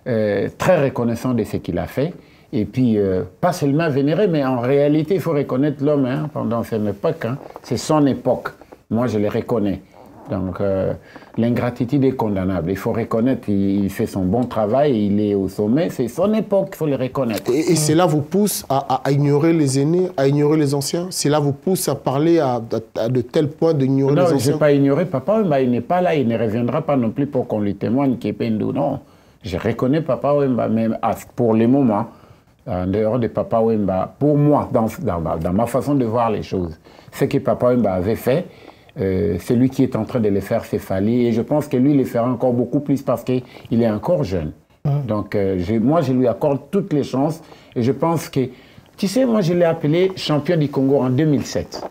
très reconnaissant de ce qu'il a fait. Et puis, pas seulement vénérer, mais en réalité, il faut reconnaître l'homme pendant cette époque. C'est son époque. Moi, je le reconnais. Donc, l'ingratitude est condamnable. Il faut reconnaître, il fait son bon travail, il est au sommet. C'est son époque, il faut le reconnaître. Et cela vous pousse à ignorer les aînés, à ignorer les anciens? Cela vous pousse à parler à de tels points d'ignorer les anciens? Non, je n'ai pas ignoré. Papa Wemba, il n'est pas là, il ne reviendra pas non plus pour qu'on lui témoigne qu'il est Pendo. Non, je reconnais Papa Wemba, même pour le moment, en dehors de Papa Wemba, pour moi, dans ma façon de voir les choses, ce que Papa Wemba avait fait, c'est lui qui est en train de le faire, c'est Fally. Et je pense que lui, il le fera encore beaucoup plus parce qu'il est encore jeune. Donc, moi, je lui accorde toutes les chances. Et je pense que, tu sais, moi, je l'ai appelé champion du Congo en 2007.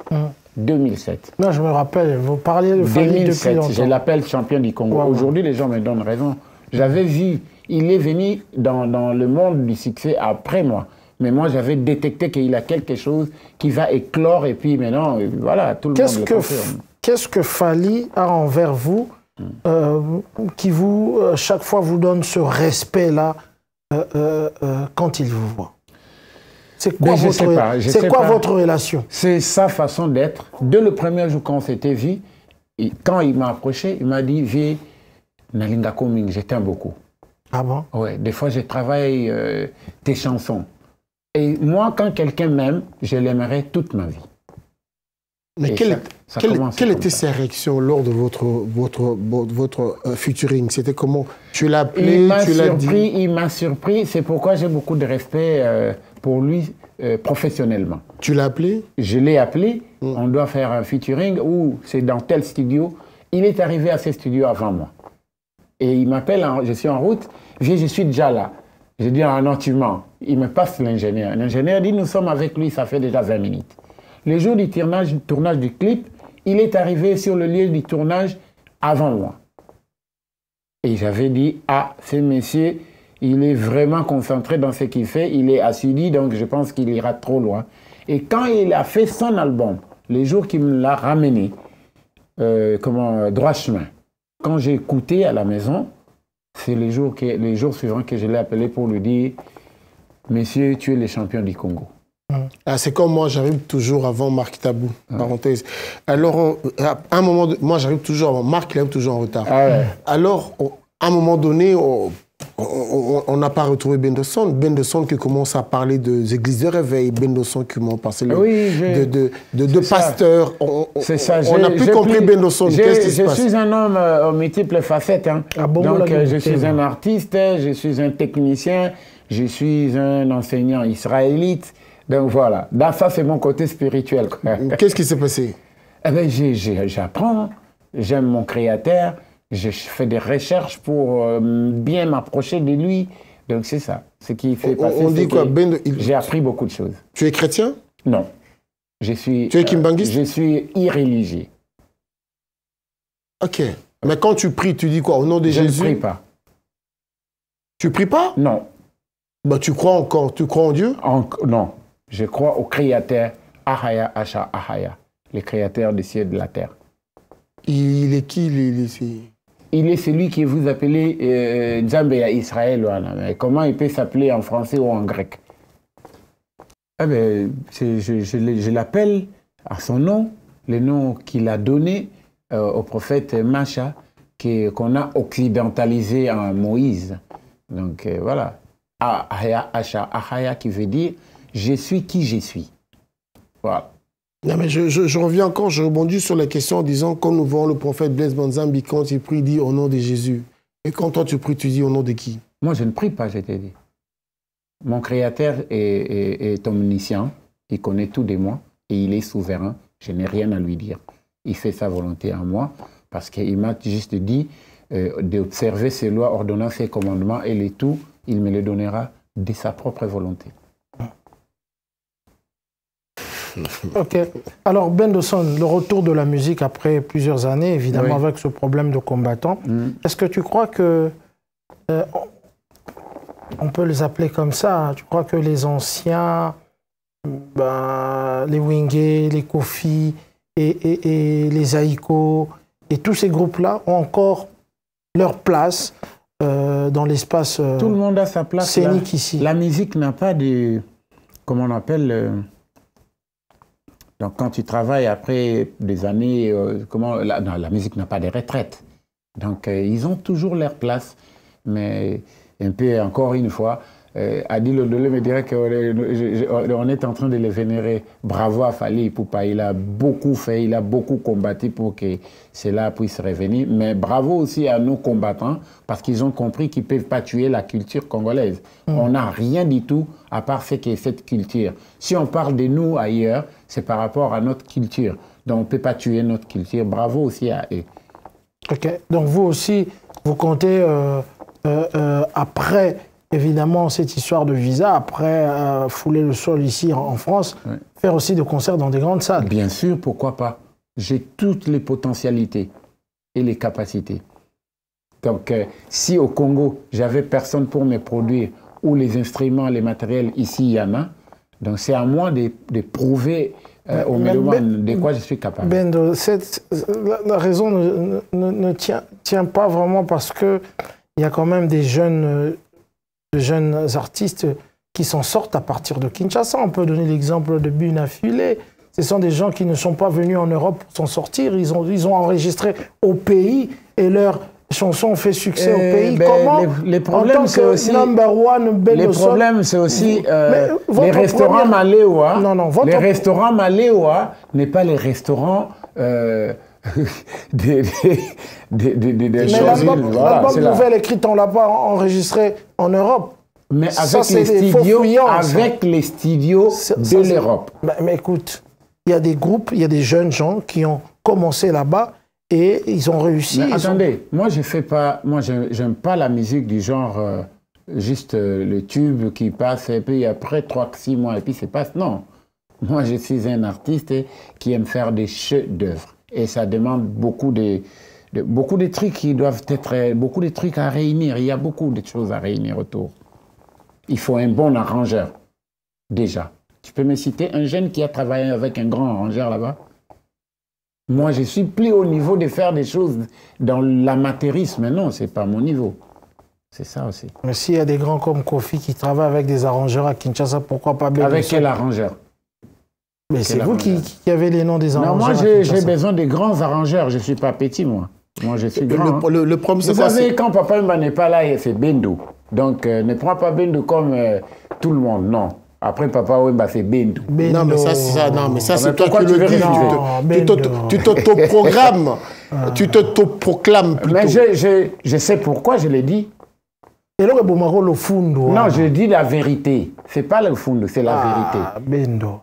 2007. Non, je me rappelle, vous parliez de Fally depuis longtemps. Je l'appelle champion du Congo. Aujourd'hui, les gens me donnent raison. J'avais vu, il est venu dans le monde du succès après moi. Mais moi, j'avais détecté qu'il a quelque chose qui va éclore. Et puis maintenant, voilà, tout le monde le confirme. Qu'est-ce que Fally a envers vous qui vous, chaque fois, vous donne ce respect-là quand il vous voit? C'est quoi, votre relation? C'est sa façon d'être. Dès le premier jour qu'on s'était vu, quand il m'a approché, il m'a dit « Viens, Nalinga Koming, je t'aime beaucoup. » Ah bon? Ouais, des fois, je travaille tes chansons. Et moi, quand quelqu'un m'aime, je l'aimerai toute ma vie. Mais quelle était sa réaction lors de votre featuring? C'était comment? Tu l'as appelé, tu l'as dit? Il m'a surpris, c'est pourquoi j'ai beaucoup de respect pour lui professionnellement. Tu l'as appelé? Je l'ai appelé, on doit faire un featuring où c'est dans tel studio. Il est arrivé à ce studio avant moi. Et il m'appelle, je suis en route, viens, je suis déjà là. Je dis, ah non, tu mens. Il me passe l'ingénieur. L'ingénieur dit, nous sommes avec lui, ça fait déjà 20 minutes. Le jour du tournage du clip, il est arrivé sur le lieu du tournage avant moi. Et j'avais dit, ah, ce monsieur, il est vraiment concentré dans ce qu'il fait, il est assidu, donc je pense qu'il ira trop loin. Et quand il a fait son album, les jours qu'il me l'a ramené, Droit chemin, quand j'ai écouté à la maison, c'est les jours suivants que je l'ai appelé pour lui dire, monsieur, tu es le champion du Congo. Ah, c'est comme moi, j'arrive toujours avant Marc Tabou, parenthèse. Alors, à un moment, moi j'arrive toujours avant, Marc il arrive toujours en retard. Ah ouais. Alors, à un moment donné, on n'a pas retrouvé Bendoson qui commence à parler des églises de réveil, Bendoson qui commence à parler de pasteurs. On n'a plus compris Bendoson. Qu'est-ce qui se passe? Je suis un homme aux multiples facettes. Hein. Donc, je suis un artiste, je suis un technicien, je suis un enseignant israélite. Donc voilà, ça c'est mon côté spirituel. Qu'est-ce qui s'est passé? Eh bien, j'apprends, j'aime mon créateur, je fais des recherches pour bien m'approcher de lui. Donc c'est ça, ce qui fait passer. On dit quoi? J'ai appris beaucoup de choses. Tu es chrétien? Non. Tu es kimbanguiste? Je suis irréligieux. Ok. Mais quand tu pries, tu dis quoi? Au nom de Jésus? Je ne prie pas. Tu pries pas? Non. Bah, tu crois encore? Tu crois en Dieu? Non. Je crois au Créateur, Ahaya, Asha, Ahaya, le Créateur des cieux et de la terre. Il est qui, il est celui que vous appelez Nzambe à Israël. Mais comment il peut s'appeler en français ou en grec? Ah ben, je l'appelle à son nom, le nom qu'il a donné au prophète Macha, qu'on a occidentalisé en Moïse. Donc voilà. Ahaya, Asha, Ahaya qui veut dire je suis qui je suis. Voilà. Non, mais je reviens encore, je rebondis sur la question en disant, quand nous voyons le prophète Blaise Banzambi, quand il prie, il dit au nom de Jésus. Et quand toi tu pries, tu dis au nom de qui? Moi, je ne prie pas, je t'ai dit. Mon Créateur est omniscient, il connaît tout de moi et il est souverain. Je n'ai rien à lui dire. Il fait sa volonté en moi parce qu'il m'a juste dit d'observer ses lois, ordonnances et commandements et les tout, il me les donnera de sa propre volonté. Ok. Alors, Bendoson, le retour de la musique après plusieurs années, évidemment, oui, avec ce problème de combattants, est-ce que tu crois que, on peut les appeler comme ça, tu crois que les anciens, les Wingé, les Kofi et les Aïko et tous ces groupes-là ont encore leur place dans l'espace tout le monde a sa place scénique ici? La musique n'a pas de, comment on appelle... Donc, quand tu travailles après des années, la musique n'a pas de retraite. Donc, ils ont toujours leur place. Mais, un peu, encore une fois, Adil Odolé me dirait qu'on est en train de les vénérer. Bravo à Fally Ipupa. Il a beaucoup fait, il a beaucoup combattu pour que cela puisse revenir. Mais bravo aussi à nos combattants, parce qu'ils ont compris qu'ils ne peuvent pas tuer la culture congolaise. On n'a rien du tout à part ce qu'est cette culture. Si on parle de nous ailleurs, c'est par rapport à notre culture. Donc on ne peut pas tuer notre culture. Bravo aussi à eux. Ok. Donc vous aussi, vous comptez après, évidemment, cette histoire de visa, après fouler le sol ici en France, oui, faire aussi des concerts dans des grandes salles? Bien sûr, pourquoi pas. J'ai toutes les potentialités et les capacités. Donc si au Congo, j'avais personne pour me produire, ou les instruments, les matériels, ici, il y en a. Donc, c'est à moi de prouver aux mélomanes de quoi je suis capable. Bendo, la raison ne tient pas vraiment parce qu'il y a quand même des jeunes artistes qui s'en sortent à partir de Kinshasa. On peut donner l'exemple de Buna Fulé. Ce sont des gens qui ne sont pas venus en Europe pour s'en sortir. Ils ont enregistré au pays et leur chanson fait succès au pays. Comment les problèmes, c'est aussi les problèmes, c'est aussi les restaurants Maléoa. Les restaurants Maléoa n'est pas les restaurants des l'album nouvelle écrite, on l'a pas enregistré en Europe. Mais avec les studios de l'Europe. Mais écoute, il y a des groupes, il y a des jeunes gens qui ont commencé là-bas. Et ils ont réussi. Mais attendez, moi je fais pas, moi j'aime pas la musique du genre juste le tube qui passe et puis après 3-6 mois et puis c'est passe. Non, moi je suis un artiste qui aime faire des chefs-d'œuvre et ça demande beaucoup de trucs qui doivent être, beaucoup de trucs à réunir. Il y a beaucoup de choses à réunir autour. Il faut un bon arrangeur déjà. Tu peux me citer un jeune qui a travaillé avec un grand arrangeur là-bas? Moi, je suis plus au niveau de faire des choses dans l'amateurisme. Non, ce n'est pas mon niveau. C'est ça aussi. Mais s'il y a des grands comme Kofi qui travaillent avec des arrangeurs à Kinshasa, pourquoi pas Bendoson? Avec quel arrangeur? Mais c'est vous qui avez les noms des arrangeurs. Non, moi, j'ai besoin de grands arrangeurs. Je ne suis pas petit, moi. Moi, je suis grand. Le problème, c'est quoi? Vous savez, quand Papa Mba n'est pas là, c'est Bendo. Donc, ne prends pas Bendo comme tout le monde. Non. Après, Papa Wemba, c'est Bendo. Non, mais ça, c'est toi qui le dis. Tu t'autoprogrammes. Tu t'autoproclames plutôt. Mais je sais pourquoi je l'ai dit. Non, je dis la vérité. C'est pas le fundo, c'est la vérité. Bendo.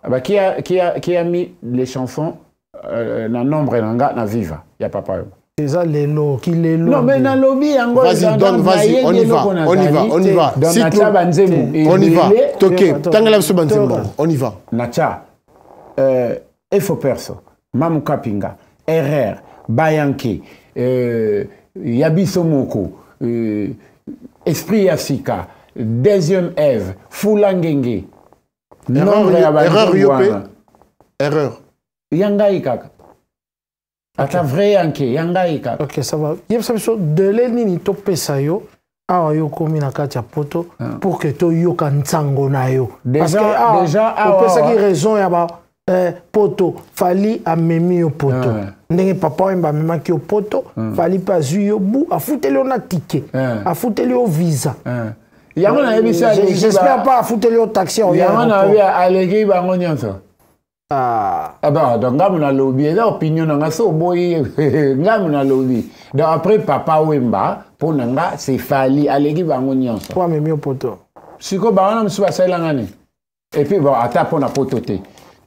Qui a mis les chansons dans nombre na viva? Il n'y a pas pas. C'est ça les lots, qui les lots. Non, mais dans le lobby, vas-y, donne, vas-y, on y va. On y va. On y va. Ok, on y va. Nacha, Efo Perso, Mamou Kapinga, RR, Bayanke, Yabiso Moko, Esprit Africa, Deuxième Ève, Foulangenge. Erreur Yopé. Erreur. Yangaï Kaka. Ata vrai yanke, yangaika. Ok, ça va. Il y a de l'ennemi to pesayo. Ah, yo komi na kati ya poto pour que to yo kanzango na yo. Parce que déjà on pesa qui raison ya ba poto fali amemi yo poto. Ndenge papa wemba mema ki yo poto, fali pas yo bu afuteli on a ticket. Afuteli o visa. J'espère pas afuteli o taxi en ya. Yamana abi alegi bango nyonso. Ah bah donc ngamu na lobby et opinion nga so boy ngamu na lobby. Donc après papa wemba pour nanga c'est fali alegi bango nyonso. Pour amemi yo poto. Siko bana msuba sailangane. Et puis bon ata pona poto te.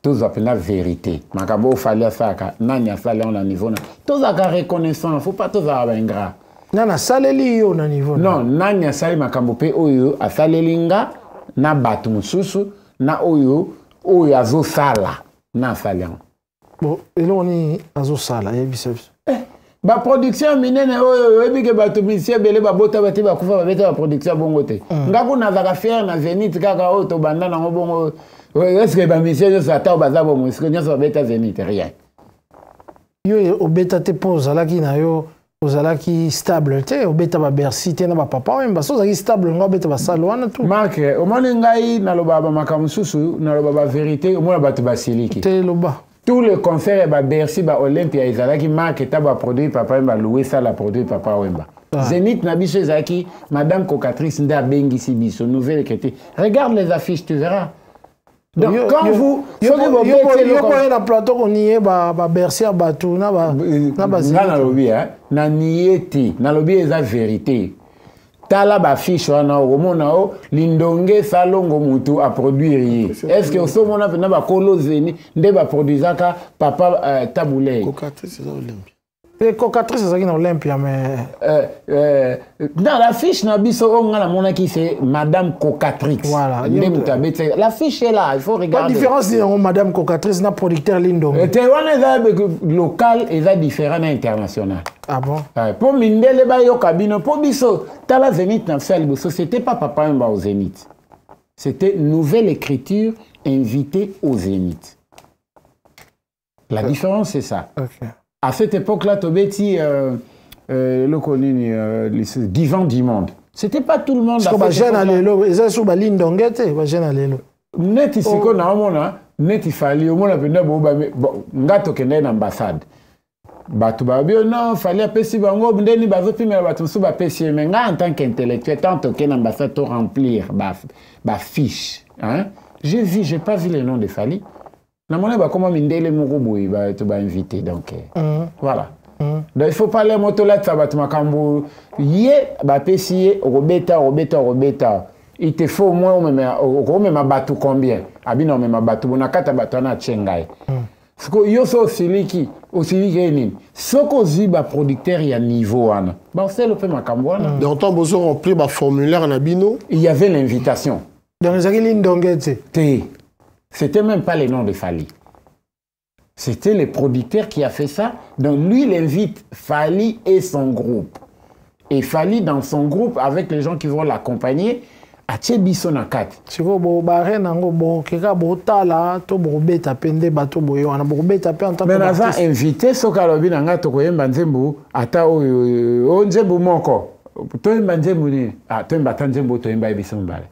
Tous appellent la vérité. Makabo fallait faire nani a fallu on a niveau na. Tous a reconnaissant, faut pas tous avoir ingrat. Nana saleli yo na niveau. Non, nani a sali makambo pe oyo a salelinga na batu mususu na oyo azo sala na salian. Bon, et là on est azo sala ya biceps. Ba production minene oyo ebike batu misie bele ba bota bati ba kufa ba beta ba production bongo te. Ngako na zaka faire na Zenith kaka o to banda na bongo. Est-ce que bamisé ça ta bazabo mo est-ce que nyo so beta Zenith rien. Yo obeta te pose la ki na yo ozala ki stable te obeta ba Bercy te na ba papa wemba so za ki stable ngo beta ba salwana tout. Marc o moni ngai na loba ba makamususu na loba ba vérité o mona batu basiliki. Te loba. Tous les concerts ba Bercy ba Olympia ezalaki marque ta ba produit papa wemba louer ça la produit papa wemba. Zenith na biso ezaki madame cocatrice nda bengisi biso nouvelle créative. Regarde les affiches tu verras. Donc quand vous yo na plateau on y est ba Bercy batu na ba na lobby na nieti na lobby eza vérité. Tala ba fiche wana omona o lindonge salongo mutu a produire. Est-ce que so mona na ba kolo zeni nde ba produisaka papa Taboulay. Cocatrice za Olympia. Et cocatrice ça qui na Olympia mais dans la fiche na biso on la mona qui c'est madame cocatrice. Voilà. La fiche est là, il faut regarder. La différence de madame cocatrice na producteur lindonge. Te wana za local et za différent na international. Ah bon? Pour mindele ba yo kabino pour biso tala Zenith na salle biso c'était pas papa mba au Zenith. C'était nouvelle écriture invité au Zenith. La différence c'est ça. OK. À cette époque-là, Tobeti, le connu, divan du monde. C'était pas tout le monde. Parce que les jeunes allaient là, ils étaient sur la ligne d'Onguette, les jeunes allaient là. Net ici, qu'on a un moment, net il fallait, au moins, bon, ngato kende l'ambassade. Batu babio, non, il fallait appeler si bango, ndeni bazo pime batu sou ba pesi, mais nga en tant qu'intellectuel, tant que l'ambassade te remplir, ba fiche, hein. J'ai pas vu le nom de Fali. Na mona ba comment mindele moko boy ba to ba invité donc voilà. Donc il faut pas les motos là ça ba to makambo yé ba pesier robeta. Il te faut au moins même batu combien abino même batu bonakata batu na chengai. Parce que yo so siliki nini. Soko zi ba producteur ya niveau ana. Ba c'est le peu makambo ana. Dans temps besoin remplir ba formulaire na bino. Il y avait l'invitation. Dans les lignes d'Onguette. C'était même pas les noms de Fali. C'était le producteur qui a fait ça. Donc lui, il invite Fali et son groupe. Et Fali, dans son groupe, avec les gens qui vont l'accompagner, à Tchebiso Nakat. Si vous avez mais nous avons invité ce Kalobi Nanga Tokoyemba Nzembo, Ata Nzembo Moko. Toyemba Nzembo ni. Ah, Toyemba Nzembo, Toyemba Ebiso Mbale.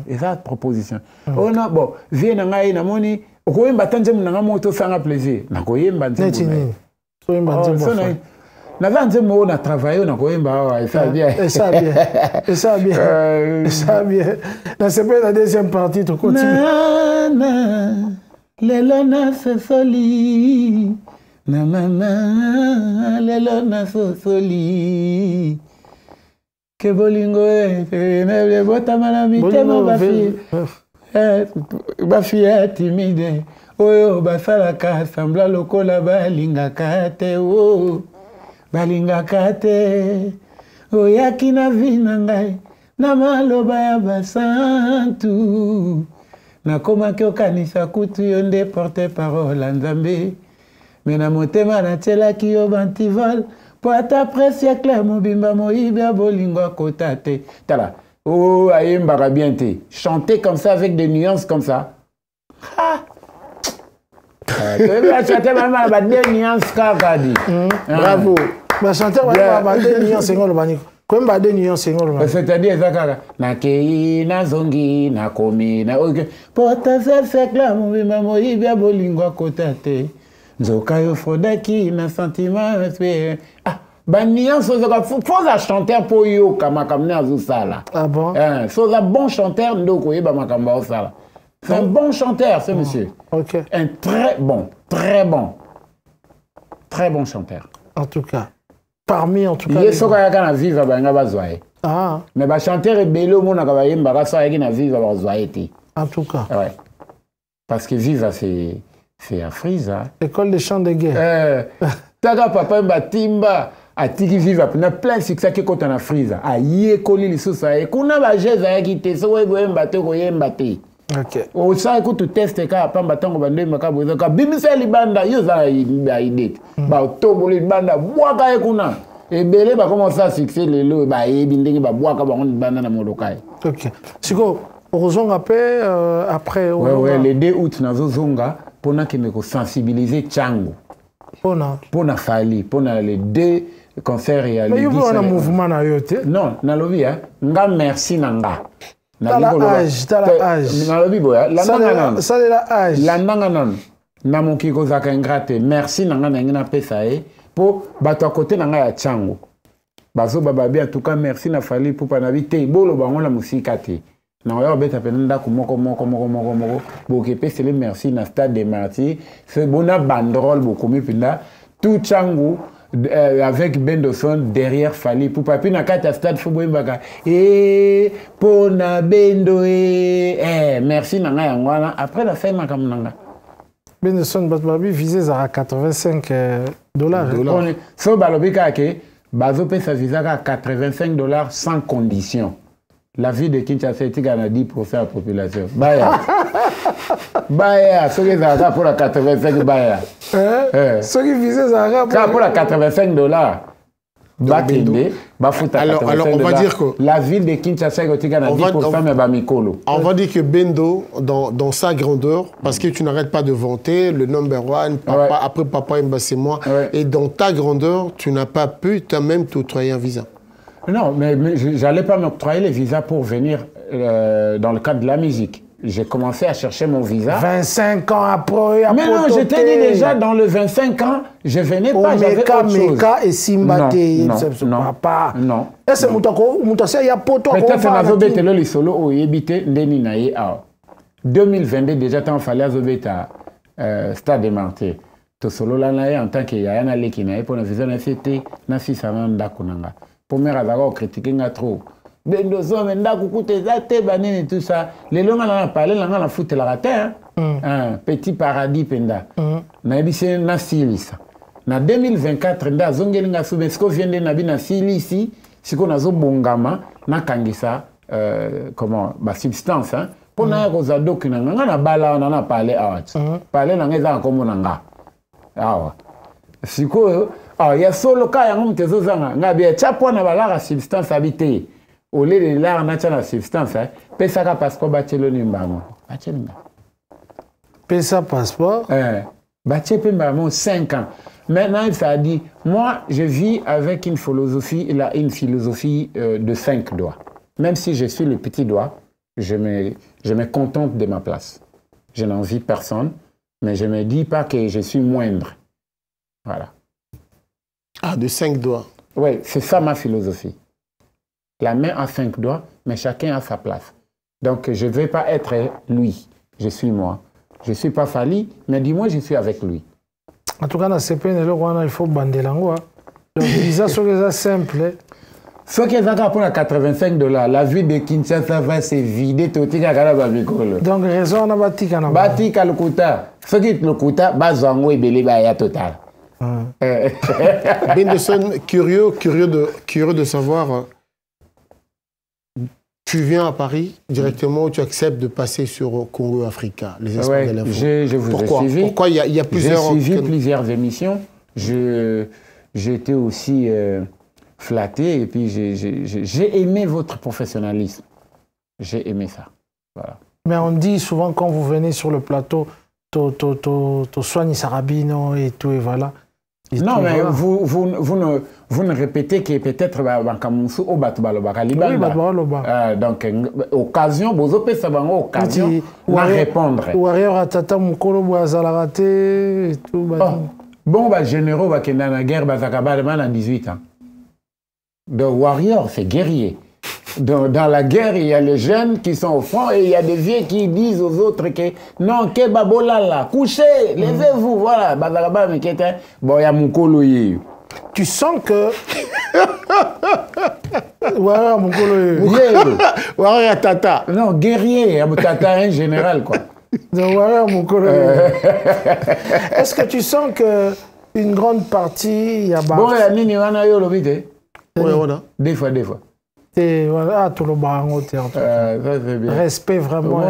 Et ça, proposition. Oh non, bon, viens dans la moni, au coin battant, n'a moto faire plaisir. N'a coin battant. On a travaillé, on a coin et ça bien. Et ça bien. Et ça bien. Et ça bien. Dans ce pays, la deuxième partie, tu continues. Nana, l'elona se soli. Nana, l'elona se soli. Que bolingo ne bota malami tema ba fille timide oyo basalaka sembla lokola balingaka te o balingaka te oyaki na vi na ngai na maloba ya basantu nakomaki okanisa kutu yo nde porte parole ya Nzambe me na motema natielaki yo bantivol. Poata presse clair mobimba moïbia bolingo kotate. Tala. Oh, ayemba bien te. Chanter comme ça avec des nuances comme ça. Ah. Bravo. Mais chanter, c'est-à-dire, nakei, nazongi, nakomi, porta sekla, moui, bia bolingwa kotate. Nzoka yo fodaki, na sentiment, ah, banian, faut la chanter pour yo, kamakamne azusala. Ah bon? Faut un bon chanteur, ndoko yeba makamba osala. C'est un bon chanteur, ce monsieur. Ok. Un très bon chanteur. En tout cas. Parmi, en tout cas. Il est ce qu'il y a vivre à Ah. mais le chanteur est bello, mon akabaye mbaraso ayaki na vivre à Zoaété. En tout cas. Ouais. Parce que vivre c'est à Frisa. École des chants de guerre. Taga papa Batimba atiki vivre na plein succès que quand on a Frisa. Aïe koli li sosa e kuna ba jeza ayaki te so we mbate ko yembate. OK. O sa ko tu teste ka pamba tango bande makaboza ka bimisa libanda yo za idée. Ba toboli libanda bwaka e kuna. Et belé va commencer à succès le lot ba e bindenge ba bwaka ba on banda na molokai. OK. Siko ozonga pe après ouais le 2 août nazo zonga pona que me sensibiliser Tchango. Pona Fali, pona les 2 concerts et mais il y a un mouvement na yote. Non, na lobi nga merci nanga. T'as la âge. Na lobi boya, la nanga ça c'est la âge. La nanga non. Na moki ko zaka ingrate. Merci nanga na ngina pesa e po bato à côté nanga ya Tchango. Bazo bababi en tout cas merci na Fali pour panabité bolo bango la musika te. Na yo beta penenda ko moko boke pe c'est le merci na stade des martyrs. C'est bona banderole beaucoup mieux pinda tout Tchango avec Bendoson derrière Fali pour papi na kata stade football mbaka pona Bendo merci nanga yangwana après la fin makam nanga Bendoson batbabi visé à $85. So balobika ke bazo pe sa visa à $85 sans condition. La vie de Kinshasa est égale à 10% de la population. Baya. Baya, ce qui est pour la 85 Baya. Ce qui visait ça pour la $85. Alors, on va dire que la ville de Kinshasa est égale à 10% mais Bamikolo. On va dire que Bendo, dans sa grandeur, parce que tu n'arrêtes pas de vanter le number one, papa, après Papa Mba c'est moi, et dans ta grandeur, tu n'as pas pu toi-même t'octroyer un visa. Non, mais j'allais pas m'octroyer les visas pour venir dans le cadre de la musique. J'ai commencé à chercher mon visa. 25 ans après. Mais non, j'étais dit déjà dans le 25 ans, je venais pas, j'avais autre chose. Meka et Simbate. Non. Non. Est-ce que Moutassa y a poto à peut-être que Zobé te le solo au yébité ndeni naïe à 2022 déjà tant fallait à Zobé ta stade des martyrs. To solo là naïe en tant que yana leki naïe pour la visa na c'était na si ça manda kunanga. Première avant critiquer nga trop. Bendozo menda kukute zate banene tout ça. Les longs on a parlé là on a foutu la ratin. Petit paradis penda. Na ebise na silisa. Na 2024 nda zongeli nga subesko viende na bina silisi siko nazo bongama na kangisa comment ba substance hein. Pona ko za dokina nga na bala on a parlé awat. Parler na ngeza komona nga. Awa. Siko il y a solo cas yango mtezo zanga ngabia chapo na balara substance habité au lieu de l'art na substance pesa ka passeport bachelo nimbango bachelina pesa passeport bachepe mbamo 5 ans maintenant ça a dit moi je vis avec une philosophie de 5 doigts même si je suis le petit doigt je me contente de ma place je n'envie personne mais je me dis pas que je suis moindre voilà. Ah, de 5 doigts. Oui, c'est ça ma philosophie. La main a 5 doigts, mais chacun a sa place. Donc, je ne vais pas être lui. Je suis moi. Je ne suis pas Fali, mais dis-moi, je suis avec lui. En tout cas, dans ces pays, il faut bander l'angoisse. Donc, visa, c'est simple. Ce qui est pour $85, la ville de Kinshasa va se vider tout le monde. Donc, raison, on a bâti quand même. Bâti quand le Kouta. Ce qui est le Kouta, Bazango et Belé Baya total. Bendoson, curieux de savoir, tu viens à Paris directement ou tu acceptes de passer sur Congo Africa, les espoirs de l'info. Je vous ai suivi. Pourquoi il y a plusieurs... J'ai suivi plusieurs émissions. J'ai été aussi flatté et puis j'ai aimé votre professionnalisme. J'ai aimé ça. Voilà. Mais on dit souvent quand vous venez sur le plateau, tu soignes Sarabino et tout, et voilà. Et non, tout, mais voilà. vous ne répétez que peut-être Bankamoussou au Batubaloba. Oui, donc, occasion, vous avez occasion de répondre. Ou alors, Tata Moukolo, Boazalagate, et tout. Bon, généraux, qui sont dans la guerre, en 18 ans. Donc, warrior, c'est guerrier. Dans la guerre, il y a les jeunes qui sont au front et il y a des vieux qui disent aux autres que non, que babolala, couchez, levez-vous, voilà. Bon, il y a Moukolo. Tu sens que. Voilà, Moukolo. Voilà, Tata. Non, guerrier, Tata, un général, quoi. Voilà, Moukolo. Est-ce que tu sens que une grande partie, il y a bon, il y a Nini Wana Yolobite. Oui, voilà. Des fois. Et voilà, tout le barango, ça c'est bien. Respect vraiment.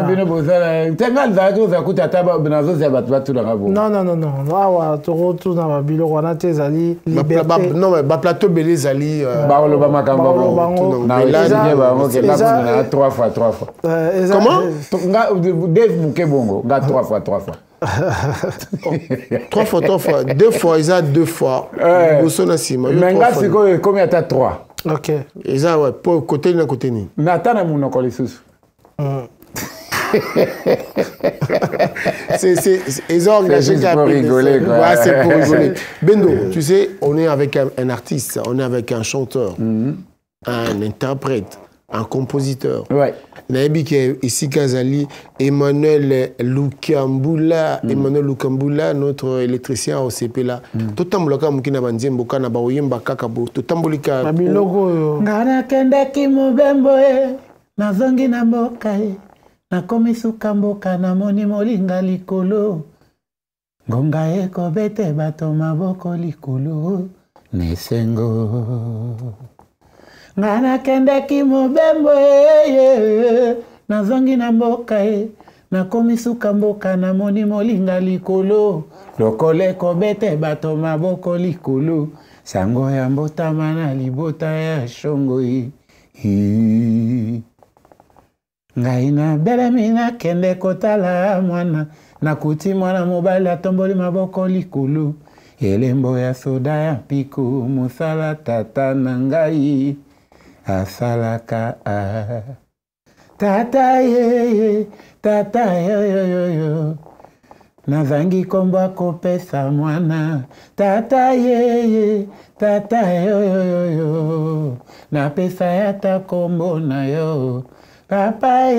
Non, non, mais plateau Belé Zali. Trois fois. Comment? 3 fois. 2 fois, ils ont 2 fois. Mais combien t'as 3? Ok. Et ça, ouais, pour côté d'un côté. Nathan a mon encore les sous. Ils ont engagé pour rigoler, quoi. Ouais, c'est pour rigoler. Bendo, tu sais, on est avec un artiste, on est avec un chanteur, un interprète, un compositeur. Ouais. Naïbi qui est ici Kazali, Emmanuel Lukambula, notre électricien au CP là. Tout tambolaka mukina banzembo kana ba oyemba kakabo. Tout tambolika. Babiloko. Ngana kende ki mubembo na zongi na mboka na komisu kamboka na moni molinga likolo. Ngonga ko bete bato maboko likolo. Nesengo. Ngana kende ki mobembo na zongi na mboka na komisuka mboka na moni molinga likolo lokole ko bete bato maboko likolo sango ya mbotama na libota ya shongo ngai na belemi na kende kotala mwana na kuti mwana mobali atomboli maboko likolo elembo ya soda ya piko musala tata na ngai asalaka tata yo nazangi kombo akopesa mwana tata yo napesa yata kombo na yo papa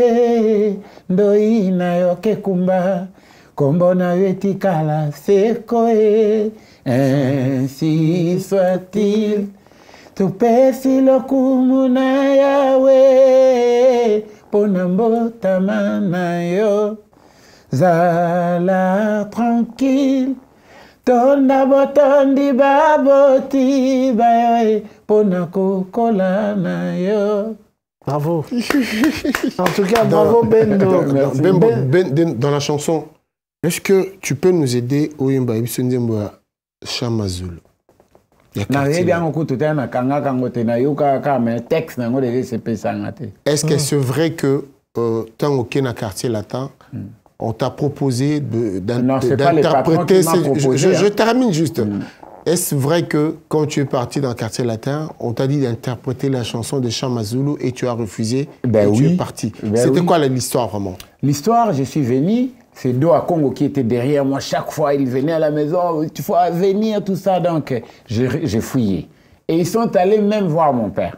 ndoi na yo kekumba kombo na yo etikala seko ainsi soit-il tupesi lokumu na yawe pona mbotama na yo zala tranquille tonda botondi baboti bayo pona kokola na yo. Bravo. En tout cas, bravo Bendo. Dans la chanson, est-ce que tu peux nous aider au Yemba Ibisondemboa Chamazulu? Est-ce que c'est vrai que tant au Kenya quartier latin, on t'a proposé d'interpréter je termine juste. Est-ce vrai que quand tu es parti dans le quartier latin, on t'a dit d'interpréter la chanson de Chamazulu et tu as refusé et tu es parti? C'était quoi l'histoire vraiment? L'histoire, je suis venu. C'est Doa Congo qui était derrière moi. Chaque fois, il venait à la maison. Tu faut venir, tout ça. Donc, j'ai fouillé. Et ils sont allés même voir mon père.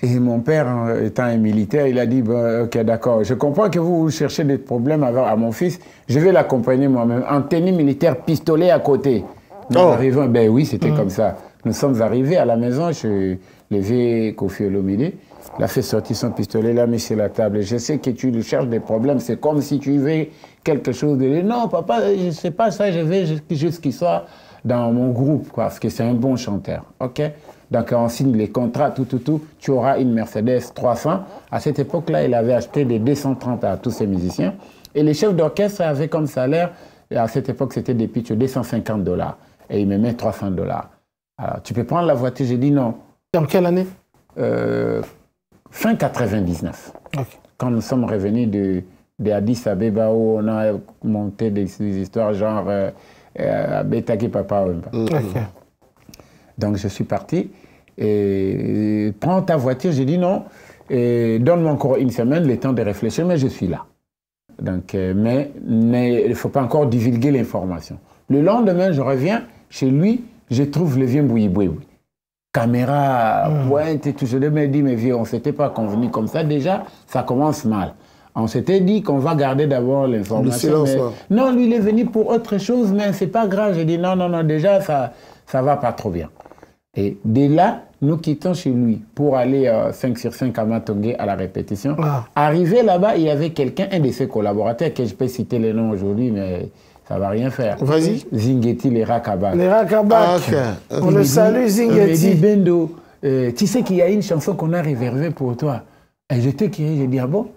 Et mon père, étant un militaire, il a dit, bah, ok, d'accord, je comprends que vous cherchez des problèmes à mon fils. Je vais l'accompagner moi-même. En tenue militaire, pistolet à côté. Nous arrivons, ben oui, c'était comme ça. Nous sommes arrivés à la maison, je levais Kofi Olomide. Il a fait sortir son pistolet, là, mis sur la table. Je sais que tu lui cherches des problèmes. C'est comme si tu veux quelque chose de... Non, papa, je ne sais pas ça. Je veux juste qu'il soit dans mon groupe, quoi, parce que c'est un bon chanteur. OK? Donc, on signe les contrats, tout. Tu auras une Mercedes 300. À cette époque-là, il avait acheté des 230 à tous ses musiciens. Et les chefs d'orchestre avaient comme salaire, à cette époque, c'était des pitchs $250. Et il me met $300. Alors, tu peux prendre la voiture? J'ai dit non. En quelle année? Fin 99. Okay. Quand nous sommes revenus d'Addis Abeba où on a monté des histoires genre Betaki Papa Wemba. Donc je suis parti et prends ta voiture, j'ai dit non, donne-moi encore une semaine, le temps de réfléchir, mais je suis là. Donc, mais il ne faut pas encore divulguer l'information. Le lendemain, je reviens chez lui, je trouve le vieux Mbouyiboui. Caméra, pointe et tout. Je me dis, mais vieux, on ne s'était pas convenu comme ça. Déjà, ça commence mal. On s'était dit qu'on va garder d'abord l'information. Non, lui, il est venu pour autre chose, mais ce n'est pas grave. J'ai dit, non, non, non, déjà, ça ne va pas trop bien. Et dès là, nous quittons chez lui pour aller 5 sur 5 à Matongé à la répétition. Arrivé là-bas, il y avait quelqu'un, un de ses collaborateurs, que je peux citer les noms aujourd'hui, mais ça ne va rien faire. Vas-y. Zingeti, les Rakabak. Les Rakabak. On le salue, Zingeti. Il me dit, Bendo, tu sais qu'il y a une chanson qu'on a réservée pour toi. Et je t'ai crié, j'ai dit, ah bon?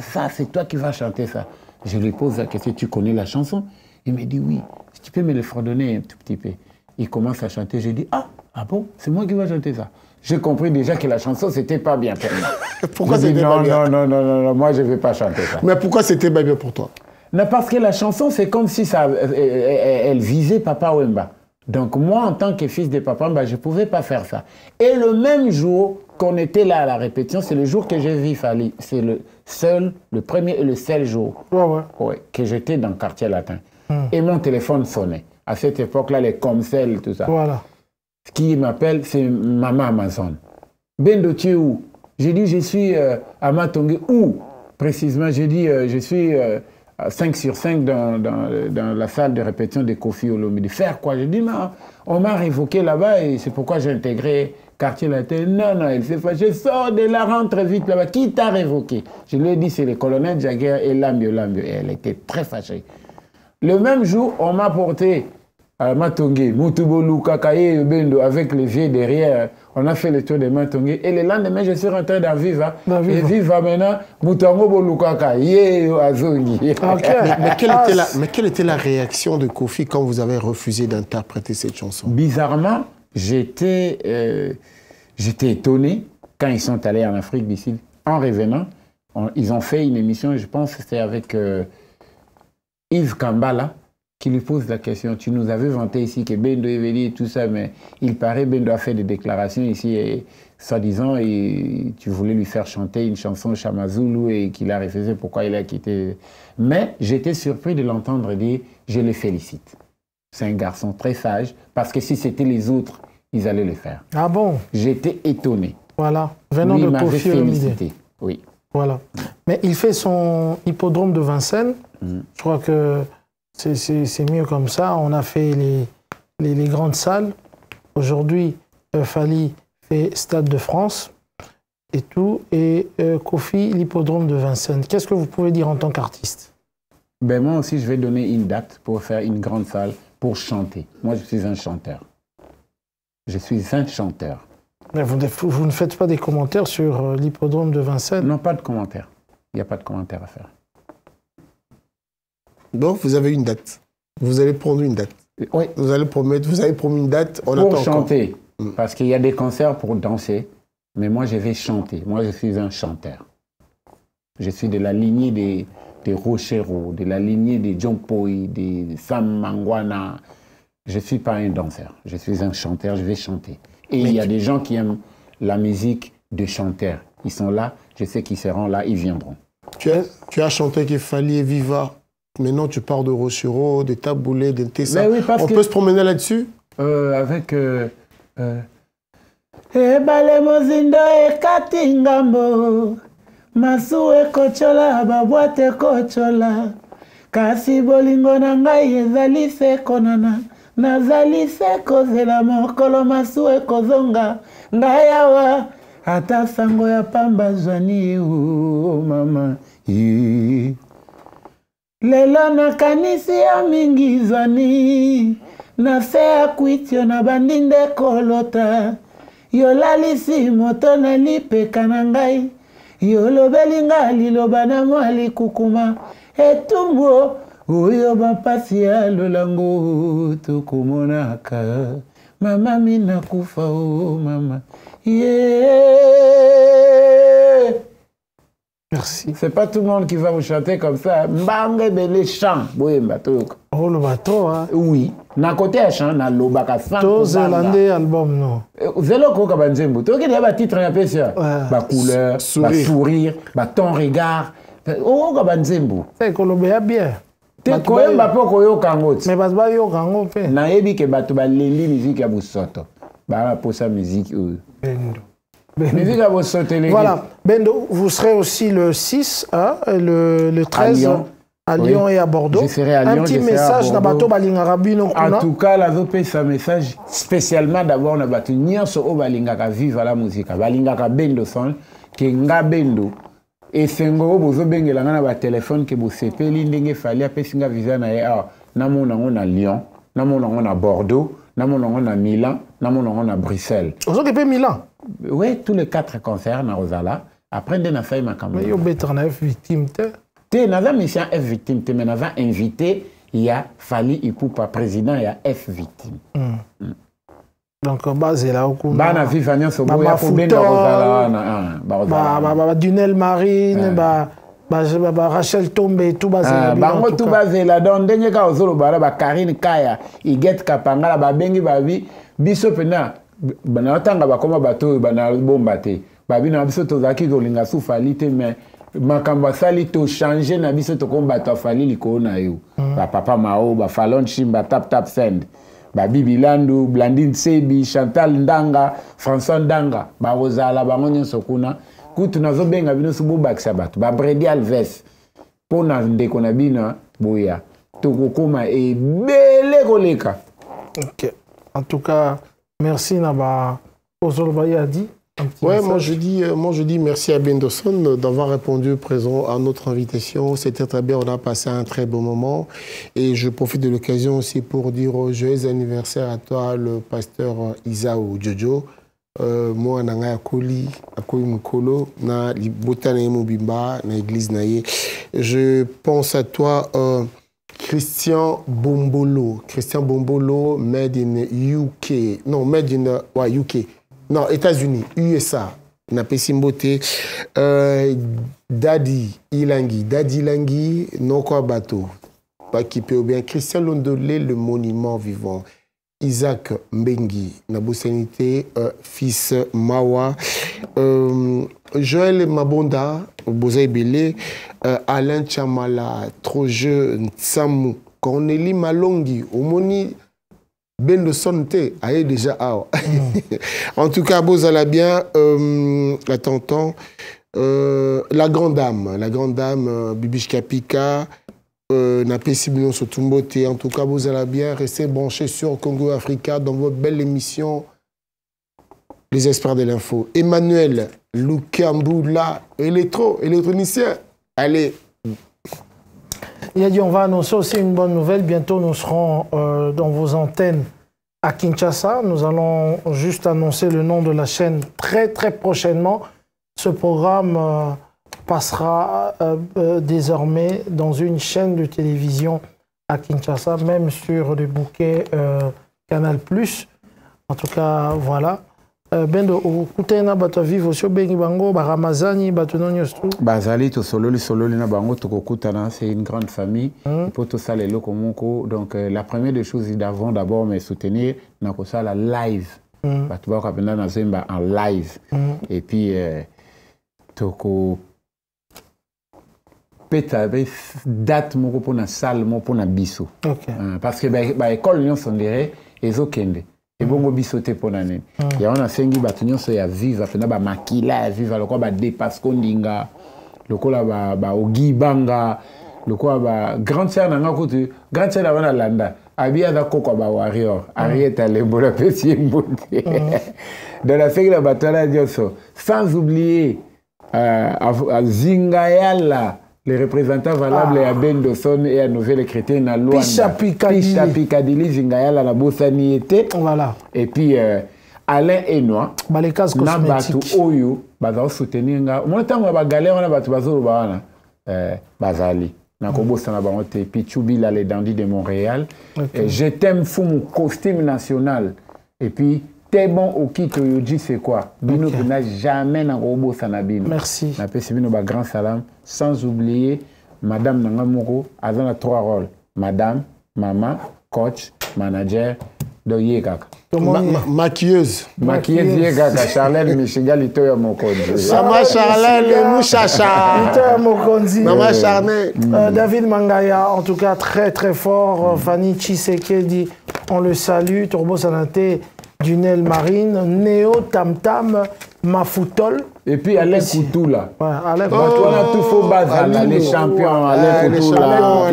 Ça, c'est toi qui vas chanter ça. Je lui pose la question, tu connais la chanson? Il me dit, oui. Tu peux me le fredonner un tout petit peu. Il commence à chanter, j'ai dit, ah bon? C'est moi qui vais chanter ça. J'ai compris déjà que la chanson, c'était pas bien pour moi. Pourquoi c'était pas bien? Non, moi je ne vais pas chanter ça. Mais pourquoi c'était pas bien pour toi? Non, parce que la chanson, c'est comme si ça, elle visait Papa Wemba. Donc moi, en tant que fils de Papa Wemba, je ne pouvais pas faire ça. Et le même jour qu'on était là à la répétition, c'est le jour que j'ai vu Fally. C'est le premier et le seul jour que j'étais dans le quartier latin. Et mon téléphone sonnait. À cette époque-là, les Comcel, tout ça. Voilà. Ce qui m'appelle, c'est Maman Amazon. Bendo, tu es où? J'ai dit, je suis à Matongé. Où? Précisément, j'ai dit, je suis 5 sur 5 dans la salle de répétition de Kofi Olomide. Faire quoi? J'ai dit, non, on m'a révoqué là-bas et c'est pourquoi j'ai intégré quartier latin. Non, il s'est fâché, sors de là, rentre vite là-bas. Qui t'a révoqué? Je lui ai dit, c'est le colonel Jagger et Lambio. Et elle était très fâchée. Le même jour, on m'a porté à Matongé, Moutoubolou, Kakaye, Bendo, avec les vieux derrière. On a fait le tour de Matongé. Et le lendemain, je suis rentré dans Viva. Et Viva maintenant, Moutango Bolukaka, Azongi. Mais quelle était la réaction de Kofi quand vous avez refusé d'interpréter cette chanson? Bizarrement, j'étais étonné quand ils sont allés en Afrique d'ici. En revenant, ils ont fait une émission, je pense que c'était avec Yves Kambala, qui lui pose la question. Tu nous avais vanté ici que Bendo est venu et tout ça, mais il paraît Bendo a fait des déclarations ici, et soi-disant, tu voulais lui faire chanter une chanson Chamazulu et qu'il a refusé, pourquoi il a quitté. Mais j'étais surpris de l'entendre dire, je le félicite. C'est un garçon très sage, parce que si c'était les autres, ils allaient le faire. Ah bon? J'étais étonné. Voilà, venant de Kofi Olomide. Oui. Voilà. Mais il fait son hippodrome de Vincennes. Je crois que c'est mieux comme ça. On a fait les grandes salles. Aujourd'hui, Fally fait Stade de France et tout. Et Kofi, l'hippodrome de Vincennes. Qu'est-ce que vous pouvez dire en tant qu'artiste? Ben moi aussi, je vais donner une date pour faire une grande salle pour chanter. Moi, je suis un chanteur. Je suis un chanteur. Mais vous ne faites pas des commentaires sur l'hippodrome de Vincennes? Non, pas de commentaires. Il n'y a pas de commentaires à faire. Donc, vous avez une date. Vous allez prendre une date. Oui. Vous avez promis une date. On pour chanter. Parce qu'il y a des concerts pour danser. Mais moi, je vais chanter. Moi, je suis un chanteur. Je suis de la lignée des Rochero, de la lignée des John Poi, des Sam Mangwana. Je ne suis pas un danseur. Je suis un chanteur. Je vais chanter. Et il y a des gens qui aiment la musique de chanteurs. Ils sont là. Je sais qu'ils seront là. Ils viendront. Tu as chanté qu'il fallait Viva. Maintenant, tu parles de Rochero, de Taboulé, de Tessa. Oui, on peut se promener là-dessus? Avec... Ebale mozindo ekati ngambo masu ekochola babwate ekochola kasi bolingo na ngai ezali se konana nazali se kozela mokolo masu ekozonga ngai awa ata sango ya pamba zwani mama lelo nakanisi ya mingi zwani na se ya kwitio na bandinde kolota yolalisi moto na lipeka na ngai yolobeli nga liloba na mwa likukuma etumbu oyo bampasi ya lolango tokomonaka mama mina kufa o mama Merci. C'est pas tout le monde qui va vous chanter comme ça. Mbange bele chant. Oh, le bateau, hein. Oui. Na côté à chant, na lobaka sang. Tout zélandais album, non. Zélo koka banzembo. Tu vois qu'il y a des titres un peu ça. Ba couleur, ba sourire, ba ton regard. Oh, koka banzembo. C'est Colombia bien. Te koyemba po koyo kangote. Mais bas ba yo kango pe. Na yebi ke bato ba lendi musique ya bosoto. Ba posa musique. Bendo. Musique à bosoto. Voilà. Bendo, vous serez aussi le 6, hein, le 13 à Lyon et à Bordeaux. Je serai à Lyon. Un petit message na bato balinga rabino kuna. En tout cas, la zope c'est un message spécialement d'abord na bato nyonso o balinga ka vivre la musique. Balinga ka bendo son ke nga bendo. Et sengo bozo bengela nga na ba téléphone ke bo sepeli ndenge fali apesinga visa na ye na mona na Lyon, na mona na Bordeaux, na mona na Milan, na mona na Bruxelles. Ozo ke pe Milan. Oui, tous les 4 concerts na Rosala. Après de na faille ma caméra. Mais yo betre na F victime te. Te na va mission F victime te mais na va invité il y a Fali Ipupa président il y a F victime. Donc base là au coup. Ba na viva nyonso bo ya ko benda Rosala na ba Dunel Marine ba Rachel Tombe et tout bas bango tout bas là donc ndenge ka ozolo ba Karine Kaya Iget Kapangala ba bengi ba biso pena bana tanga ba koma bato bana bomba te ba bina biso to zaki ko linga su Fali te mais makamba sali to changer na biso to combattre Fali liko na yo ba papa Mao ba Falon Chimba tap send ba Bibi Landu Blandine Sebi Chantal Ndanga François Ndanga ba Rosala bango nyonso kuna kutu nazo benga bino su bobakisa bato ba Bredi Alves pona ndeko na bina boya to kokoma e bele koleka. OK. En tout cas, merci Naba Ozolbaye a dit. Ouais, moi je dis merci à Bendoson d'avoir répondu présent à notre invitation. C'était très bien, on a passé un très bon moment. Et je profite de l'occasion aussi pour dire joyeux anniversaire à toi, le pasteur Isao Jojo. Moi, nanga akoli mukolo na libota na mobimba na église naye. Je pense à toi, Christian Bombolo, made in UK, non made in UK. Non, États-Unis, USA, na Pessimbote, Daddy Ilangi, Noko Bato, Bakipé ou bien Christian Londolé, le monument vivant, Isaac Mbengi, Nabousenité, fils Mawa, Joël Mabonda, Bozay Belé, Alain Chamala, Troje Nsamu, Cornélie Malongi, Omoni, Ben de Sonté, aïe déjà. En tout cas, Bozala bien, la tonton, la grande dame, Bibichka Pika, n'a pas si bien sur Tumbote. En tout cas, Bozala bien, restez branchés sur Congo Africa dans votre belle émission, Les Experts de l'Info. Emmanuel Lukamboula, électronicien. Allez. Il a dit on va annoncer aussi une bonne nouvelle. Bientôt, nous serons dans vos antennes à Kinshasa. Nous allons juste annoncer le nom de la chaîne très prochainement. Ce programme passera désormais dans une chaîne de télévision à Kinshasa, même sur le bouquet Canal+. En tout cas, voilà. Bendo okutena bato vivo sio bengi bango ba Ramazani bato nonyostu bazali to sololi na bango to kokutana, c'est une grande famille pour tout ça les loko moko. Donc la première des choses d'avant d'abord me soutenir na ko ça la live bato ba kapenda na zemba en live et puis to ko peta date moko pour na salle moko pour na biso parce que ba école nyon sondere ezokende. Et bon, bisoté pour l'année. Il y a un enseigné bâtiment sur ya vivre, après ba makila ya vivre, le quoi ba dépasse kondinga, le quoi ba ogi banga, le quoi ba grande sœur nanga côté, grande sœur avant la landa, abia da koko ba warrior, Arieta le bola petit mbonté. Dans la fête la bataille dioso, sans oublier Zingayala, les représentants valables à Bendoson et à Nouvelle Chrétienne à Luanda. Pisha Picadilly, Zingayala, la Bossaniété. Voilà. Et puis Alain Enoa. Les cases cosmétiques. Oyo, Bazao soutenir. Moi, tant que galère, on a battu Bazao Bana. Bazali. Nakobosa na bangote. Puis Chubila, les dandys de Montréal. Je t'aime fou mon costume national. Et puis T'es bon au qui te dit c'est quoi. Bino okay. N'a jamais n'a robot sanabino. Merci. Na pesi bino ba grand salam. Sans oublier Madame Nangamoko a dans 3 rôles. Madame, maman, coach, manager, de Yekaka. Maquilleuse. Maquilleuse Yekaka. Charlène Michigal Itoya Mokondi. Maman Charlène Mouchacha. Itoya Mokondi. Maman Charlène. David Mangaya, en tout cas très très fort. Fanny Tshisekedi, on le salue. Turbo Sanate, Dunel Marine, Néo Tam Tam, Mafoutol. Et puis Alain Koutou là. Ouais, Alain Koutou. On a tout faux bas les champions. Alain Koutou là.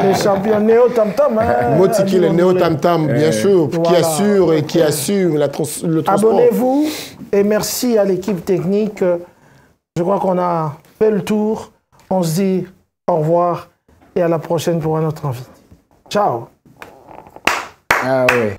Les champions Néo Tam Tam. Motiki le Néo Tam Tam, bien sûr, qui assure et qui assume le transport. Abonnez-vous et merci à l'équipe technique. Je crois qu'on a fait le tour. On se dit au revoir et à la prochaine pour un autre invité. Ciao. Ah ouais.